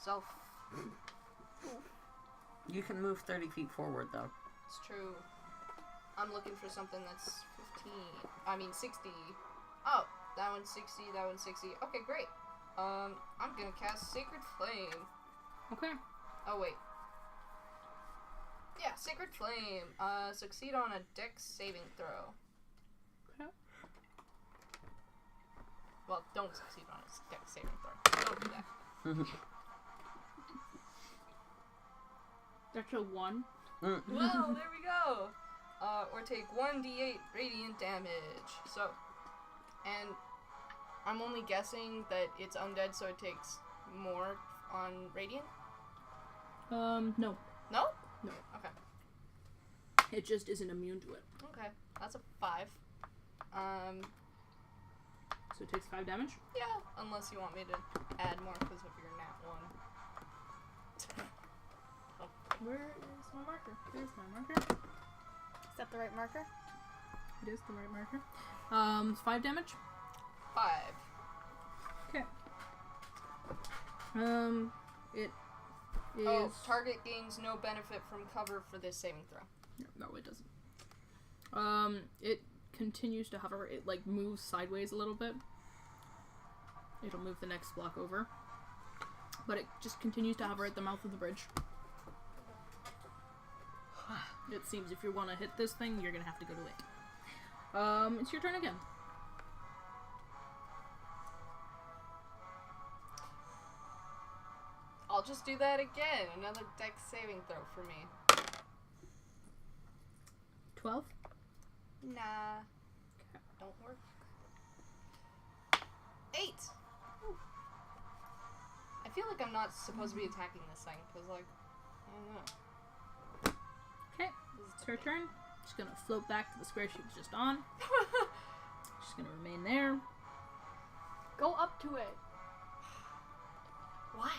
Self.
You can move 30 feet forward, though.
It's true. I'm looking for something that's 60. Oh, that one's 60, that one's 60. Okay, great. I'm gonna cast Sacred Flame.
Okay.
Oh, wait. Yeah, Sacred Flame. Succeed on a dex saving throw.
Okay.
Well, don't succeed on a dex saving throw. Don't do that.
That's a 1.
Well, there we go. Or take 1d8 radiant damage. So, and I'm only guessing that it's undead, so it takes more on radiant?
No.
No?
No.
Okay.
It just isn't immune to it.
Okay. That's a 5.
So it takes 5 damage.
Yeah, unless you want me to add more because of your nat 1.
Where is my marker? There's my marker.
Is that the right marker?
It is the right marker. 5 damage.
5.
Okay. It is.
Oh, target gains no benefit from cover for this saving throw.
No, it doesn't. It continues to hover. It like moves sideways a little bit. It'll move the next block over. But it just continues to hover at the mouth of the bridge. It seems if you want to hit this thing, you're gonna have to go to it. It's your turn again.
I'll just do that again. Another dex saving throw for me.
12.
Nah. Don't work. 8! Ooh. I feel like I'm not supposed to be attacking this thing, because, like, I don't know.
Okay, it's her turn. She's gonna float back to the square she was just on. She's gonna remain there.
Go up to it.
Why?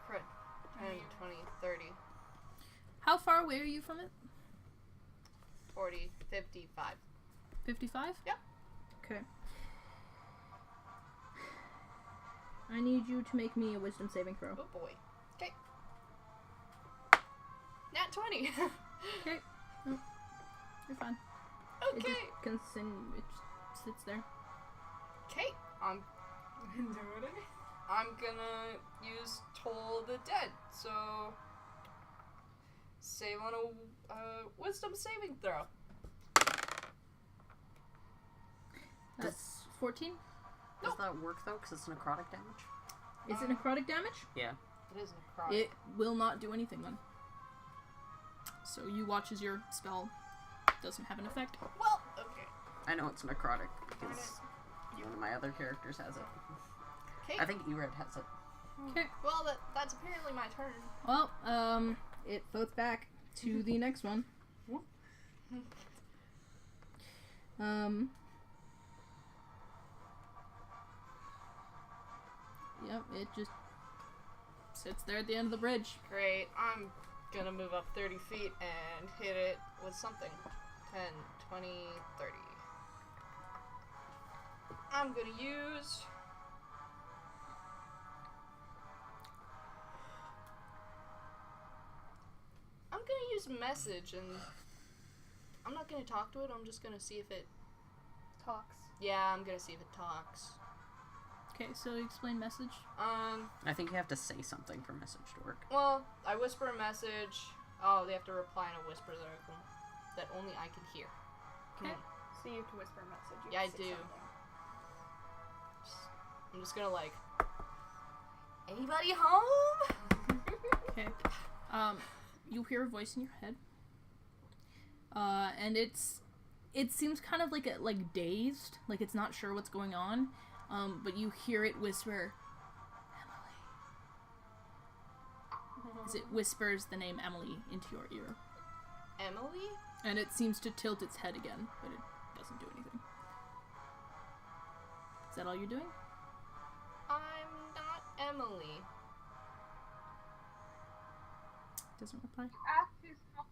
Crit. 10, 20, 30,
How far away are you from it?
40, 55.
55?
Yep.
Okay. I need you to make me a wisdom saving throw.
Oh boy. Okay. Nat 20.
Okay. No. You're fine. It
Okay.
just it just sits there.
Okay. I'm gonna use Toll the Dead. So save on a wisdom saving throw.
That's 14.
Does that work though? Because it's necrotic damage?
Is it necrotic damage?
Yeah.
It is necrotic.
It will not do anything then. So you watch as your spell doesn't have an effect.
Well, okay.
I know it's necrotic because one of my other characters has it.
Okay.
I think Ered has it.
Okay.
Well, that's apparently my turn.
Well, it floats back to the next one. Yep, it just sits there at the end of the bridge.
Great. I'm gonna move up 30 feet and hit it with something. 10, 20, 30. I'm gonna use... I'm gonna use message, and I'm not gonna talk to it, I'm just gonna see if it...
Talks.
Yeah, I'm gonna see if it talks.
Okay, so explain message.
I think you have to say something for message to work.
Well, I whisper a message. Oh, they have to reply in a whisper that only I can hear.
Okay.
So you have to whisper a message. You
Yeah,
have
I
to say
do.
something.
I'm just gonna like... Anybody home?
Okay. You hear a voice in your head. And it seems kind of like dazed, like it's not sure what's going on. But you hear it whisper, Emily. As it whispers the name Emily into your ear.
Emily?
And it seems to tilt its head again, but it doesn't do anything. Is that all you're doing?
I'm not Emily.
Doesn't reply.
Ask who's home.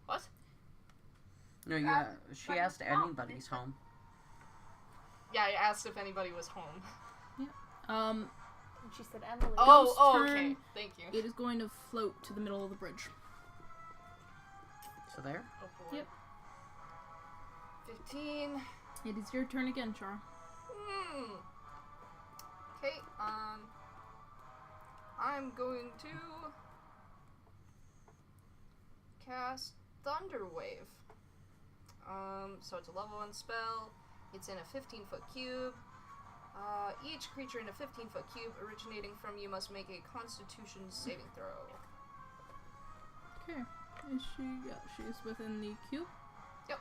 What?
No, you. She asked anybody's home.
Yeah, I asked if anybody was home.
And she said Emily.
Ghost's
Okay.
turn.
Thank you.
It is going to float to the middle of the bridge.
So there.
Oh boy.
Yep.
15.
It is your turn again, Char.
Okay, I'm going to cast Thunder Wave. So it's a level 1 spell. It's in a 15-foot cube. Each creature in a 15-foot cube originating from you must make a Constitution saving throw.
Okay. Is she? Yeah, she's within the cube.
Yep.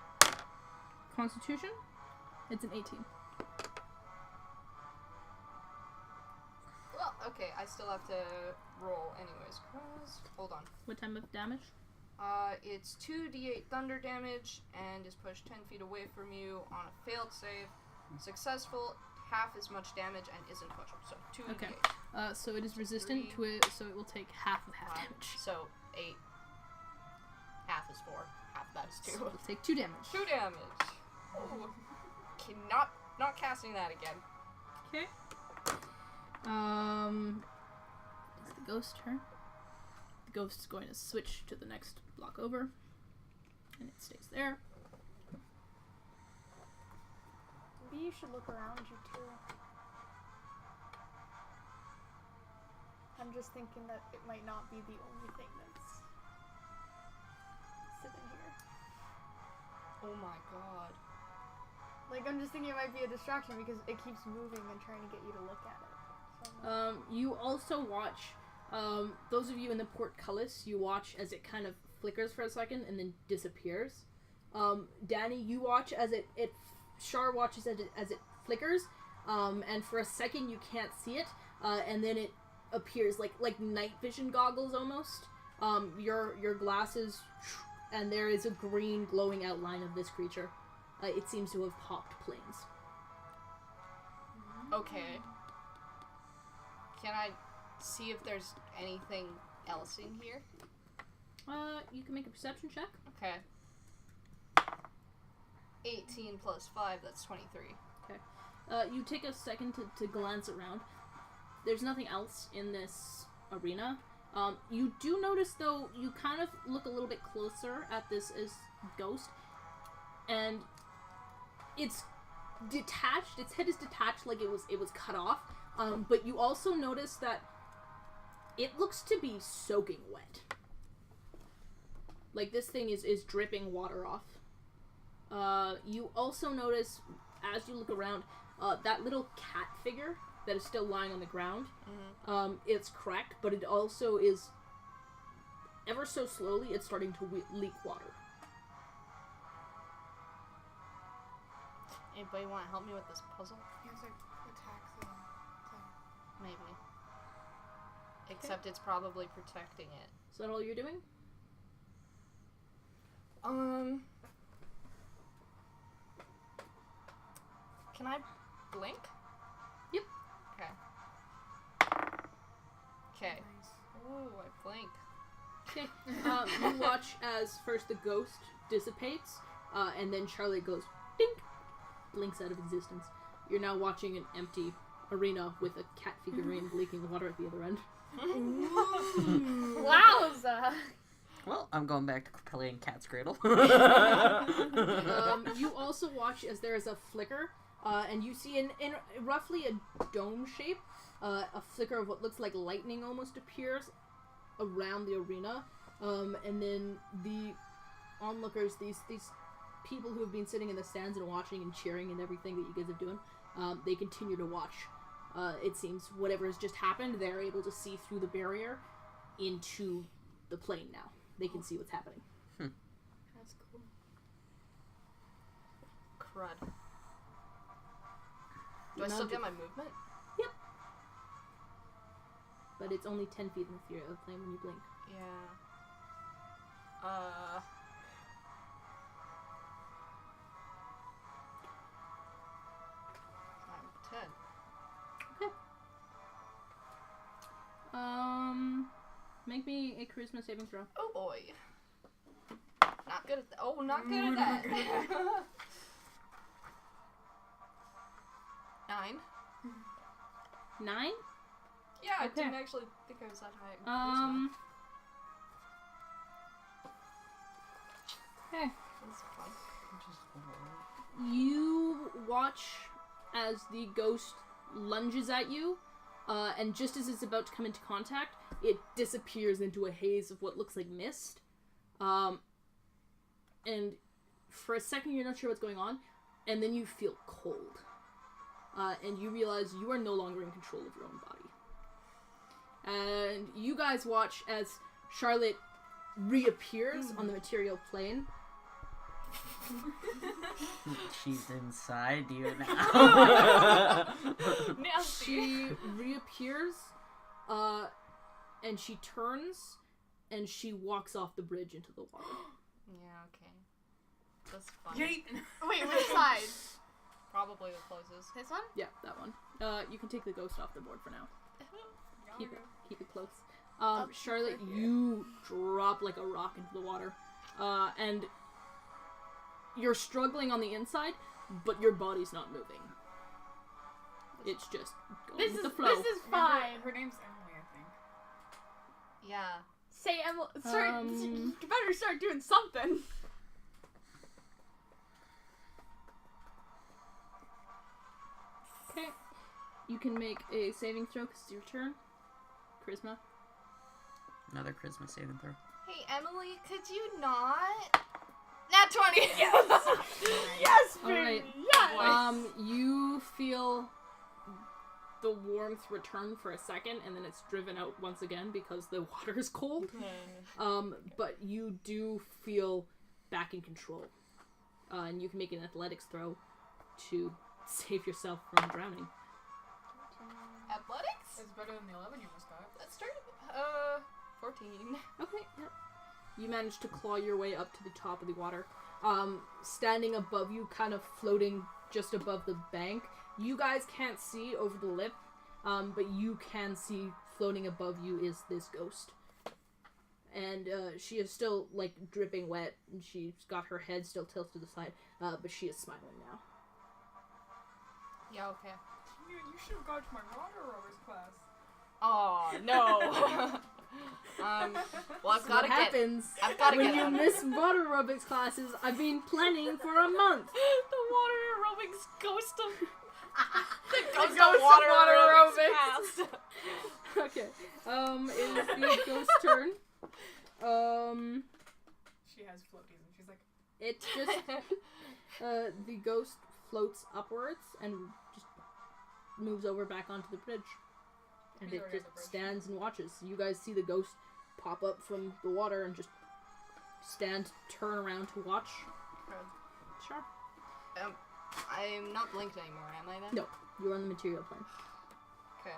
Constitution? It's an 18.
Okay, I still have to roll anyways. Hold on.
What type of damage?
It's 2d8 thunder damage and is pushed 10 feet away from you on a failed save. Successful, half as much damage and isn't pushed. So 2d8.
Okay. So it is resistant to it, so it will take half of half damage.
So 8. Half is 4. Half of that is 2.
So it will take 2 damage.
2 damage. Ooh. Not casting that again.
Okay. It's the ghost turn. The ghost is going to switch to the next block over, and it stays there.
Maybe you should look around you too. I'm just thinking that it might not be the only thing that's sitting here.
Oh my god.
Like, I'm just thinking it might be a distraction because it keeps moving and trying to get you to look at it. So
You also watch, those of you in the portcullis, you watch as it kind of flickers for a second and then disappears. Danny, you watch as Shar watches as it flickers, and for a second you can't see it, and then it appears like night vision goggles almost. Your glasses, and there is a green glowing outline of this creature. It seems to have popped planes.
Okay. Can I see if there's anything else in here?
You can make a perception check.
Okay. 18 plus 5, that's 23.
You take a second to glance around. There's nothing else in this arena. You do notice, though, you kind of look a little bit closer at this ghost, and it's detached. Its head is detached, like it was cut off. But you also notice that it looks to be soaking wet. Like this thing is dripping water off. You also notice, as you look around, that little cat figure that is still lying on the ground. It's cracked, but it also is, ever so slowly, it's starting to leak water.
Anybody want to help me with this puzzle?
He has like attacks and
Maybe. Except it's probably protecting it.
Is that all you're doing?
Can I blink?
Yep.
Okay. Okay. Ooh, I blink.
Okay. You watch as first the ghost dissipates, and then Charlotte goes dink, blinks out of existence. You're now watching an empty arena with a cat figurine leaking water at the other end.
Wowza!
Well, I'm going back to playing Cat's Cradle.
You also watch as there is a flicker, and you see in roughly a dome shape, a flicker of what looks like lightning almost appears around the arena, and then the onlookers, these people who have been sitting in the stands and watching and cheering and everything that you guys are doing, they continue to watch. It seems whatever has just happened, they're able to see through the barrier into the plane now. They can see what's happening.
That's cool.
Crud. Do I still get my movement?
Yep. But it's only 10 feet in the sphere of the plane when you blink.
Yeah. I'm 10.
Make me a charisma saving throw.
Oh boy. Not good at that. Oh, not good at that. 9.
9?
Yeah, I
Okay.
didn't actually think I was that high. at charisma.
Okay.
That's fun.
You watch as the ghost lunges at you, and just as it's about to come into contact, it disappears into a haze of what looks like mist. And for a second you're not sure what's going on, and then you feel cold. And you realize you are no longer in control of your own body. And you guys watch as Charlotte reappears on the material plane.
She's inside you now.
Nasty.
She reappears, And she turns, and she walks off the bridge into the water.
Yeah, okay. That's fun.
Yeet!
Wait, which side?
Probably the closest.
This one?
Yeah, that one. You can take the ghost off the board for now. Keep it close. Charlotte, you drop like a rock into the water, and you're struggling on the inside, but your body's not moving. It's just going with the flow.
This is fine.
Her name's Emily, I think.
Yeah.
Say Emily. You better start doing something.
Okay. You can make a saving throw because it's your turn. Charisma.
Another charisma saving throw.
Hey, Emily, could you not? Nat 20!
Yes,
All
baby.
right.
Yes.
You feel the warmth return for a second, and then it's driven out once again because the water is cold. But you do feel back in control, and you can make an athletics throw to save yourself from drowning.
Athletics?
It's better than the 11 you just got.
That's true. 14.
Okay, yep. You manage to claw your way up to the top of the water. Standing above you, kind of floating just above the bank. You guys can't see over the lip, but you can see floating above you is this ghost. And she is still, like, dripping wet, and she's got her head still tilted to the side, but she is smiling now.
Yeah, okay.
You should have gone to my water aerobics class.
Oh, no. Well, I've got to
What happens
I've got to
when
get
you
out of
miss water aerobics classes? I've been planning for a month.
the water aerobics ghost of... the
ghost of water aerobics.
cast.
Okay. It is the ghost's turn.
She has floaties and she's like,
It's just the ghost floats upwards and just moves over back onto the bridge. And
We
it
already
just
have the bridge.
stands and watches. You guys see the ghost pop up from the water and just turn around to watch. Sure.
I'm not blinked anymore, am I then?
No, you're on the material plane.
Okay.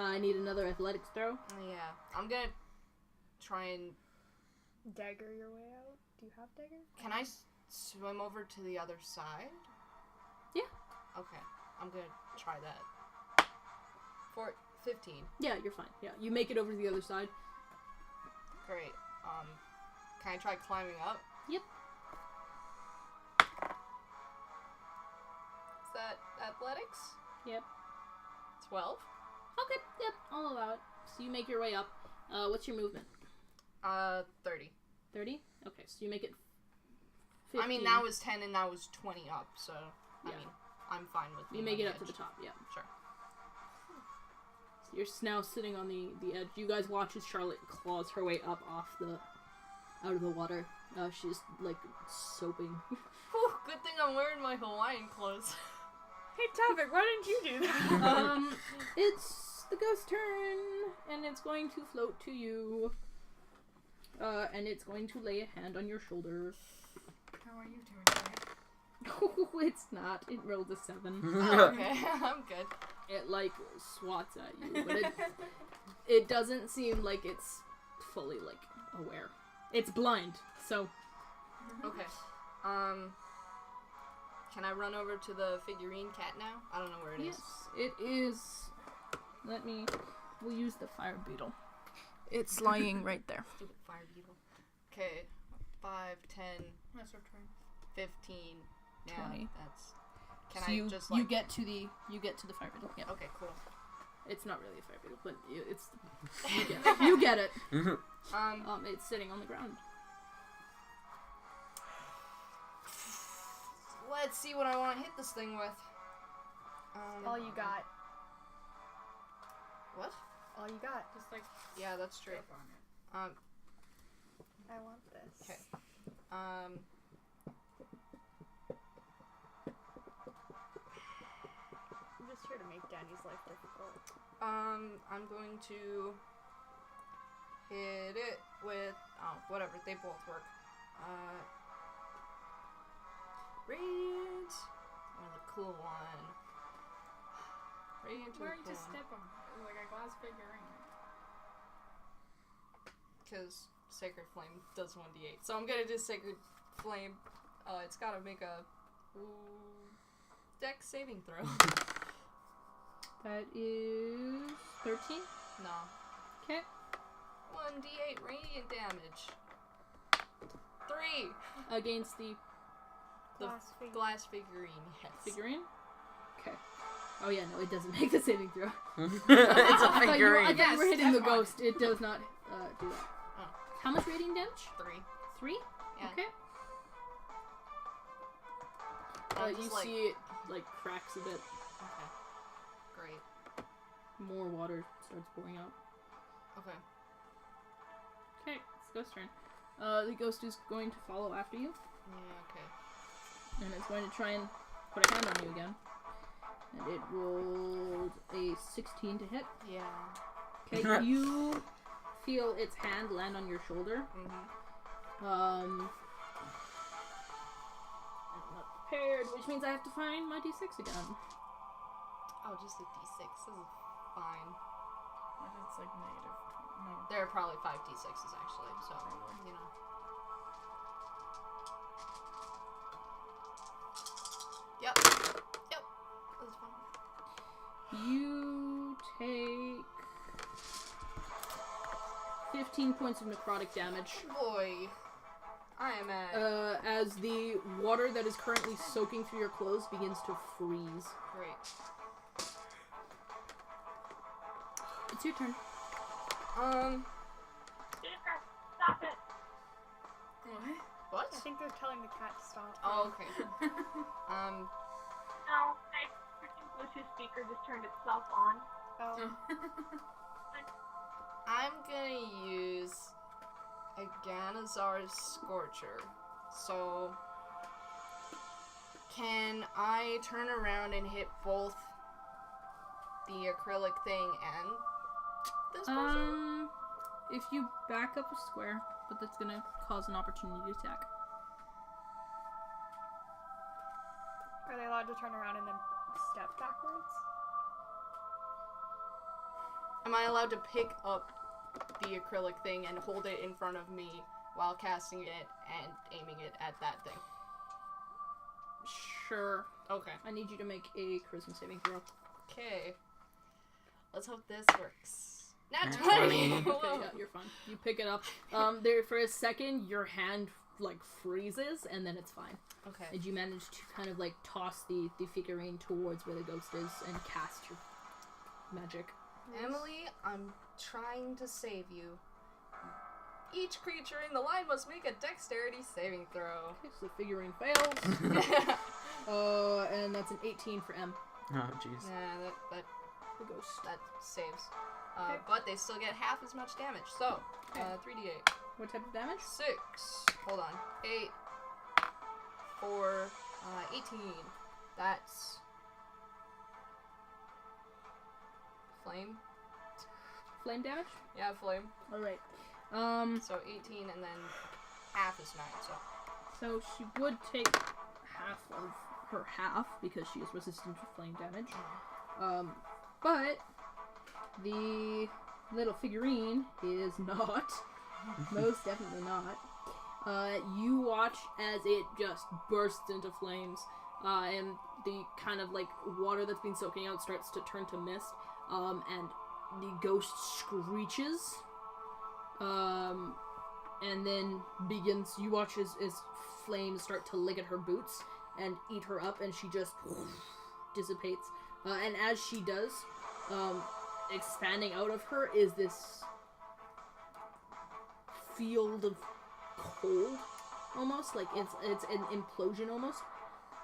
I need another athletics throw.
Yeah. I'm gonna try and...
Dagger your way out. Do you have dagger?
Can I swim over to the other side?
Yeah.
Okay. I'm gonna try that. 15.
Yeah, you're fine. Yeah, you make it over to the other side.
Great. Can I try climbing up?
Yep.
Is that athletics?
Yep.
12?
Okay, yep, I'll allow it. So you make your way up. What's your movement?
30.
30? Okay, so you make it 15.
I mean, that was 10 and that was 20 up, so, I
Yeah.
mean, I'm fine with
You
being
make
on
it up to
edge.
the top, yeah.
Sure.
So you're now sitting on the edge. You guys watch as Charlotte claws her way up out of the water. She's, like, soaping.
Whew, good thing I'm wearing my Hawaiian clothes.
Hey, Topic, why didn't you do that?
It's the ghost turn, and it's going to float to you. And it's going to lay a hand on your shoulder.
how are you doing today?
It's not. It rolled a 7.
Oh, okay, I'm good.
It, like, swats at you, but it doesn't seem like it's fully, like, aware. It's blind, so...
Okay. Can I run over to the figurine cat now? I don't know where it is.
Yes, it is... We'll use the fire beetle. It's lying right there.
Stupid fire beetle. Okay. 5, 10,
That's her turn.
15. Yeah,
20.
that's... Can
So
I
you,
just, like...
you get to the fire beetle. Yeah.
Okay, cool.
It's not really a fire beetle, but it's... You get it. It's sitting on the ground.
Let's see what I want to hit this thing with.
All you got.
What?
All you got.
Just like
Yeah, that's true.
step on it.
I want this.
Okay.
I'm just here to make Danny's life difficult.
I'm going to hit it with... Oh, whatever. They both work. Radiant. Or the cool one. Radiant
Why
or
are you
cool
just
one.
step on it? It's like a glass figurine.
because Sacred Flame does 1d8. So I'm gonna do Sacred Flame. It's gotta make a dex saving throw.
That is 13.
No.
Okay.
1d8 radiant damage. 3.
Against the
Glass figurine, yes.
figurine. Okay. Oh yeah, no, it doesn't make the saving throw.
It's
I
a
thought you were
figurine.
hitting the ghost. It does not do that.
Oh.
How much radiant damage?
3.
3?
Yeah.
Okay.
I'm
You
just like,
see it like cracks a bit.
okay. Great.
More water starts pouring out.
Okay.
Okay, it's Ghost's turn. The ghost is going to follow after you,
Yeah, okay.
and it's going to try and put a hand on you again. And it rolled a 16 to hit.
Yeah.
Okay, you feel its hand land on your shoulder.
Mm-hmm.
I'm not prepared, which means I have to find my d6 again.
Oh, just a d6. This is fine.
What if it's like negative? No.
There are probably 5 d6s actually, so, you know. Yep. Yep. That's fine.
You take 15 points of necrotic damage.
Boy. I am at...
As the water that is currently soaking through your clothes begins to freeze.
Great.
It's your turn.
Stop it.
What?
I think they're telling the cat to stop.
Oh, okay.
No, my freaking Bluetooth speaker just turned itself on.
Oh.
I'm gonna use a Ganazar's Scorcher. So, can I turn around and hit both the acrylic thing and this person?
If you back up a square, but that's gonna cause an opportunity attack.
Are they allowed to turn around and then step backwards?
Am I allowed to pick up the acrylic thing and hold it in front of me while casting it and aiming it at that thing?
Sure.
Okay.
I need you to make a charisma saving throw.
Okay. Let's hope this works. Nat
Nat
20!
20.
Okay, yeah, you're fine. You pick it up. There for a second, your hand like freezes, and then it's fine.
Okay.
And you manage to kind of like toss the figurine towards where the ghost is and cast your magic.
Emily, I'm trying to save you. Each creature in the line must make a dexterity saving throw.
Okay, so the figurine fails. And that's an 18 for M.
Oh, jeez.
Yeah, that
The ghost.
saves.
Okay.
But they still get half as much damage. So,
Okay.
3d8.
What type of damage?
6. Hold on. 8. 4. 18. That's... Flame?
Flame damage?
Yeah, flame.
Alright.
So 18 and then half is 9, so...
So she would take half of her half because she is resistant to flame damage. But the little figurine is not. Most definitely not. You watch as it just bursts into flames, and the kind of like water that's been soaking out starts to turn to mist, and the ghost screeches, and then begins. You watch as flames start to lick at her boots and eat her up, and she just dissipates. And as she does, expanding out of her is this field of cold, almost like it's an implosion almost.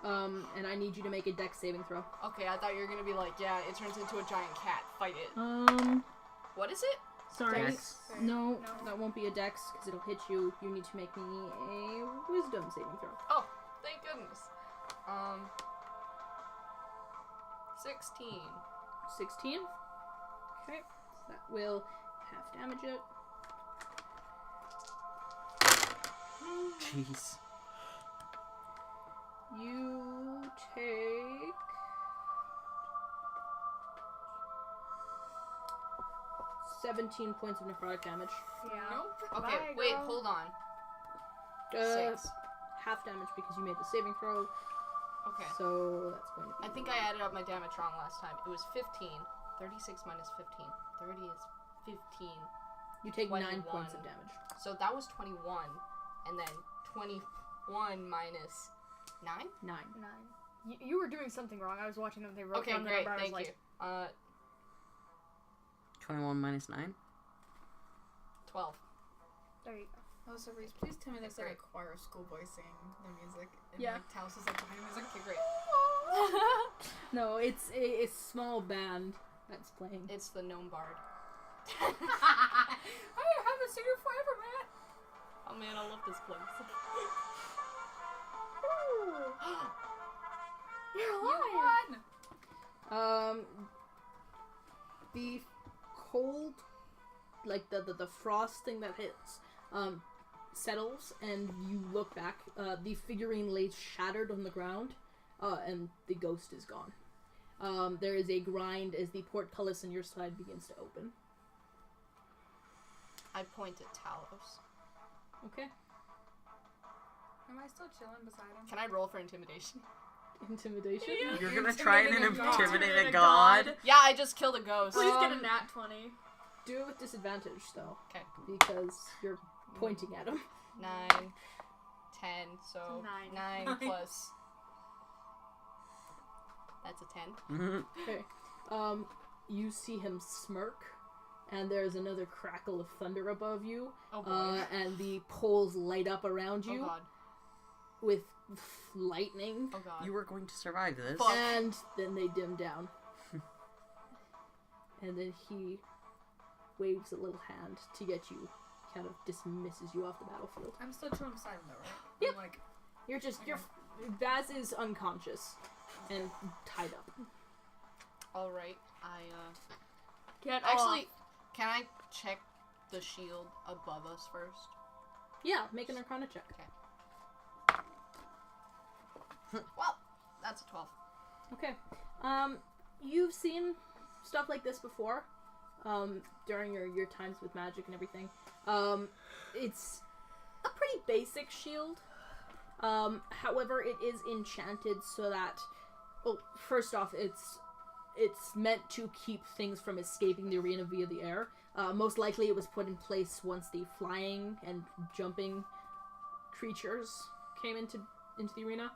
And I need you to make a dex saving throw.
Okay, I thought you were gonna be like, yeah, it turns into a giant cat. Fight it. What is it?
Sorry.
Dex.
No,
No.
that won't be a dex because it'll hit you. You need to make me a wisdom saving throw.
Oh, thank goodness. 16.
16. Okay, so that will half damage it.
Jeez.
You take 7 17 points of necrotic damage.
Yeah.
Nope.
Okay,
Bye,
wait,
girl.
hold on. 6.
Half damage because you made the saving throw.
Okay.
So that's going to be.
I think I added up my damage wrong last time. It was 15. 36 minus 15. 30 is 15.
You take 9
21.
points of damage.
So that was 21. And then 21 minus 9?
9.
9. You were doing something wrong. I was watching them. They wrote
Okay,
down the
great.
number. I was
Thank
like,
you.
21 minus 9.
12.
there you go.
Oh, so Reese, please tell me that's like a
Great.
choir schoolboy singing the music. And
Yeah.
like Talos is like behind the music.
Okay, great.
No, it's a small band that's playing.
It's the gnome bard.
I haven't seen you forever, man.
Oh man, I love this place.
You're
You
alive.
won.
The cold, like the frost thing that hits, settles, and you look back. The figurine lays shattered on the ground, and the ghost is gone. There is a grind as the portcullis on your side begins to open.
I point at Talos.
Okay.
Am I still chilling beside him?
Can I roll for intimidation?
Intimidation?
You're gonna try and
intimidating
intimidate a
god.
god?
Yeah, I just killed a ghost.
Please get a
Um,
nat 20.
Do it with disadvantage, though.
Okay.
Because you're pointing at him.
9, 10, so
9.
9 plus. That's a 10.
Mhm.
Okay. You see him smirk, and there's another crackle of thunder above you,
Oh boy.
and the poles light up around
Oh
you
god.
with lightning,
Oh god.
You were going to survive this.
Fuck.
and then they dim down. And then he waves a little hand to get you, kind of dismisses you off the battlefield.
I'm still chilling beside him though, right?
Yep.
I'm like,
You're Vaz is unconscious and tied up.
Alright,
Get
actually,
off.
can I check the shield above us first?
Yeah, make an Arcana check.
Well, that's a 12.
Okay. You've seen stuff like this before, during your times with magic and everything. It's a pretty basic shield. However, it is enchanted so that, well, first off, it's meant to keep things from escaping the arena via the air. Most likely it was put in place once the flying and jumping creatures came into the arena.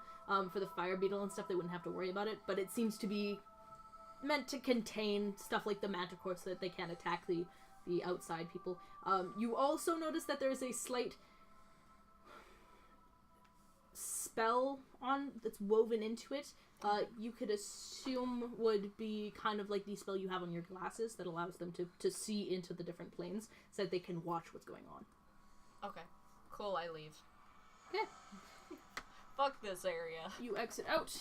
For the fire beetle and stuff, they wouldn't have to worry about it, but it seems to be meant to contain stuff like the manticore so that they can't attack the outside people. You also notice that there's a slight spell that's woven into it. You could assume would be kind of like the spell you have on your glasses that allows them to see into the different planes so that they can watch what's going on.
Okay. Cool, I leave.
Okay.
Fuck this area.
You exit out.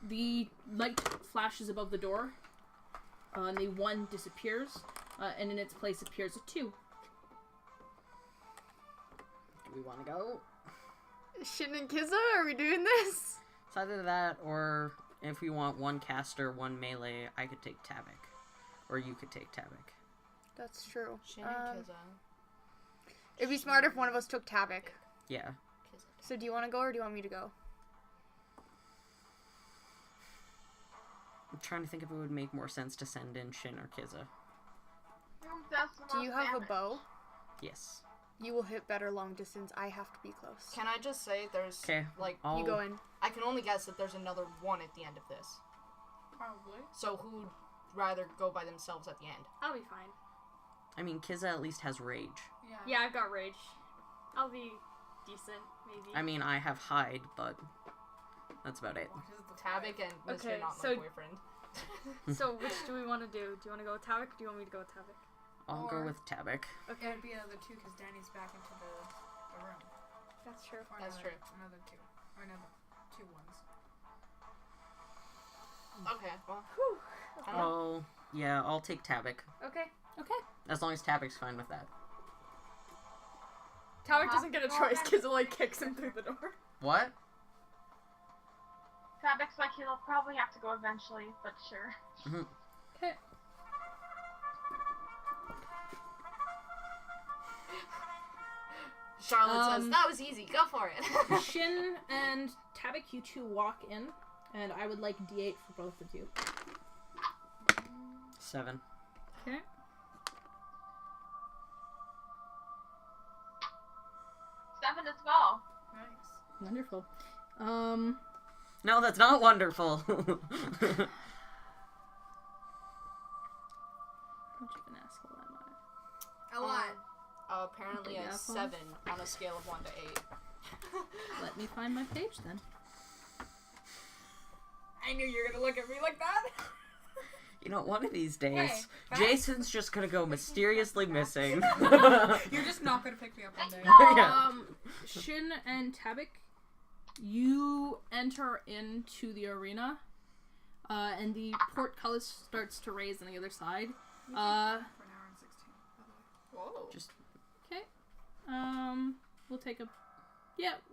The light flashes above the door, and the 1 disappears, and in its place appears a 2.
Do we want to go?
Shin and Kiza, are we doing this?
It's either that, or if we want 1 caster, 1 melee, I could take Tavik. Or you could take Tavik.
That's true.
Shin and Kiza.
It'd be smarter if one of us took Tavik.
Yeah.
Kiza.
So do you want to go or do you want me to go?
I'm trying to think if it would make more sense to send in Shin or Kiza.
Do you have a bow?
Yes.
You will hit better long distance. I have to be close.
Can I just say there's,
Okay.
like,
You go in.
I can only guess that there's another 1 at the end of this.
probably.
So who'd rather go by themselves at the end?
I'll be fine.
I mean, Kiza at least has rage.
Yeah.
Yeah, I've got rage. I'll be decent, maybe.
I mean, I have hide, but that's about it.
What is the
Tavik and Mr.
Okay,
Not
so-
My Boyfriend.
So which do we want to do? Do you want to go with Tavik or do you want me to go with Tavik?
I'll go
Or-
with Tavik.
Okay. It'd be another 2 because Danny's back into the room.
That's true.
Or
That's
another,
true.
Another 2. Or another 2 ones.
Okay, well.
Whew.
I don't know.
Oh, yeah, I'll take Tavik.
Okay.
As long as Tavik's fine with that.
Tavik doesn't get a choice because it like kicks him through the door.
What?
Tabix like he'll probably have to go eventually, but sure.
Okay.
Charlotte says, that was easy, go for it.
Shin and Tabik, you two walk in, and I would like D8 for both of you.
7.
Okay.
7 as well.
Nice.
Wonderful.
No, that's not wonderful.
How much of an asshole am I?
A lot.
Apparently
Okay,
a
assholes.
7 on a scale of 1 to 8.
Let me find my page then.
I knew you were gonna look at me like that.
You know, one of these days,
Hey,
Jason's just gonna go mysteriously missing.
You're just not gonna pick me up one day.
Yeah.
Shin and Tabik, you enter into the arena, and the portcullis starts to raise on the other side.
For an hour and 16. by the way.
Whoa.
Just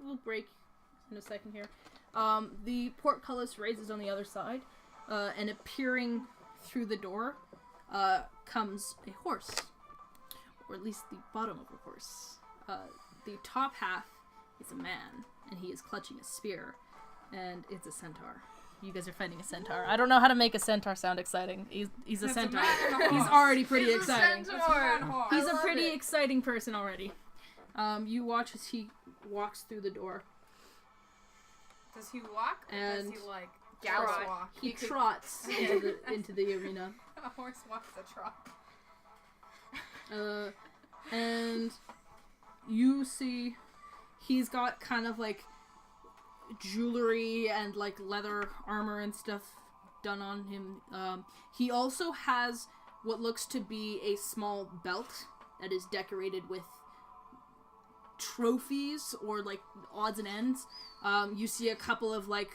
We'll break in a second here. The portcullis raises on the other side, and appearing through the door, comes a horse. Or at least the bottom of a horse. The top half is a man, and he is clutching a spear, and it's a centaur. You guys are fighting a centaur. I don't know how to make a centaur sound exciting. He's a
It's a
centaur.
man and a
He's
horse.
already pretty
He's a
exciting.
centaur.
He's
I
a
love
pretty
it.
exciting person already. You watch as he walks through the door.
Does he walk or
And-
does he like
Gallop
trot?
walk.
He trots into the arena.
A horse walks a trot.
And you see he's got kind of like jewelry and like leather armor and stuff done on him. He also has what looks to be a small belt that is decorated with trophies or like odds and ends. You see a couple of like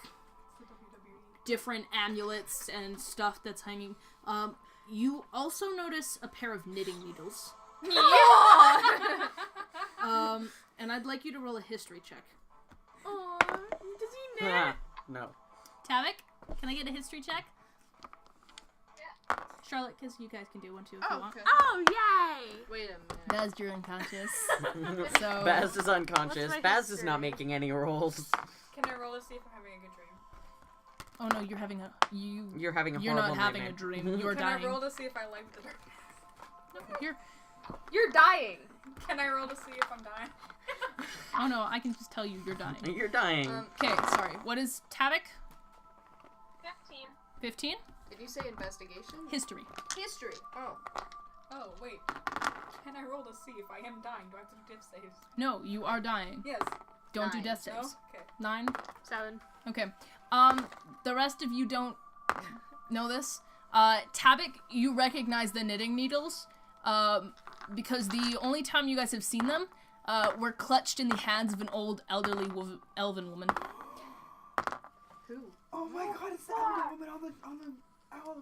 different amulets and stuff that's hanging. You also notice a pair of knitting needles. And I'd like you to roll a history check.
Aw, does he knit?
no.
Tavik, can I get a history check? Charlotte, because you guys can do one too if you want.
Okay.
Oh, yay!
Wait a minute.
Baz, you're unconscious. So-
Baz is unconscious.
What's my
Baz is
history?
not making any rolls.
Can I roll to see if I'm having a good dream?
Oh no, you're having a
You're having a
You're
horrible
not having a
nightmare.
dream. You're
Can
dying.
I roll to see if I like the darkness?
Here.
You're dying.
Can I roll to see if I'm dying?
Oh no, I can just tell you you're dying.
You're dying.
Okay, sorry. What is Tavik?
15.
15?
Did you say investigation?
History.
History. Oh.
Oh, wait. Can I roll to see if I am dying? Do I have to do diff saves?
No, you are dying.
Yes.
Don't do
9.
death
No?
saves.
Okay.
9?
7.
Okay. The rest of you don't know this. Tabik, you recognize the knitting needles, because the only time you guys have seen them, were clutched in the hands of an old elderly elven woman.
Who?
Oh my god, it's the elder woman on the owl.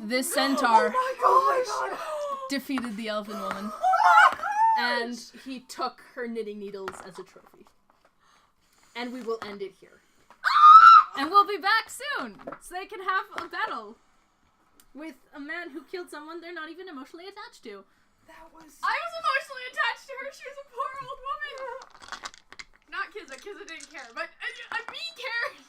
This centaur
Oh my god!
defeated the elven woman, and he took her knitting needles as a trophy. And we will end it here. And we'll be back soon, so they can have a battle with a man who killed someone they're not even emotionally attached to.
That was.
I was emotionally attached to her. She was a poor old woman. Not Kiza. Kiza didn't care, but me cared.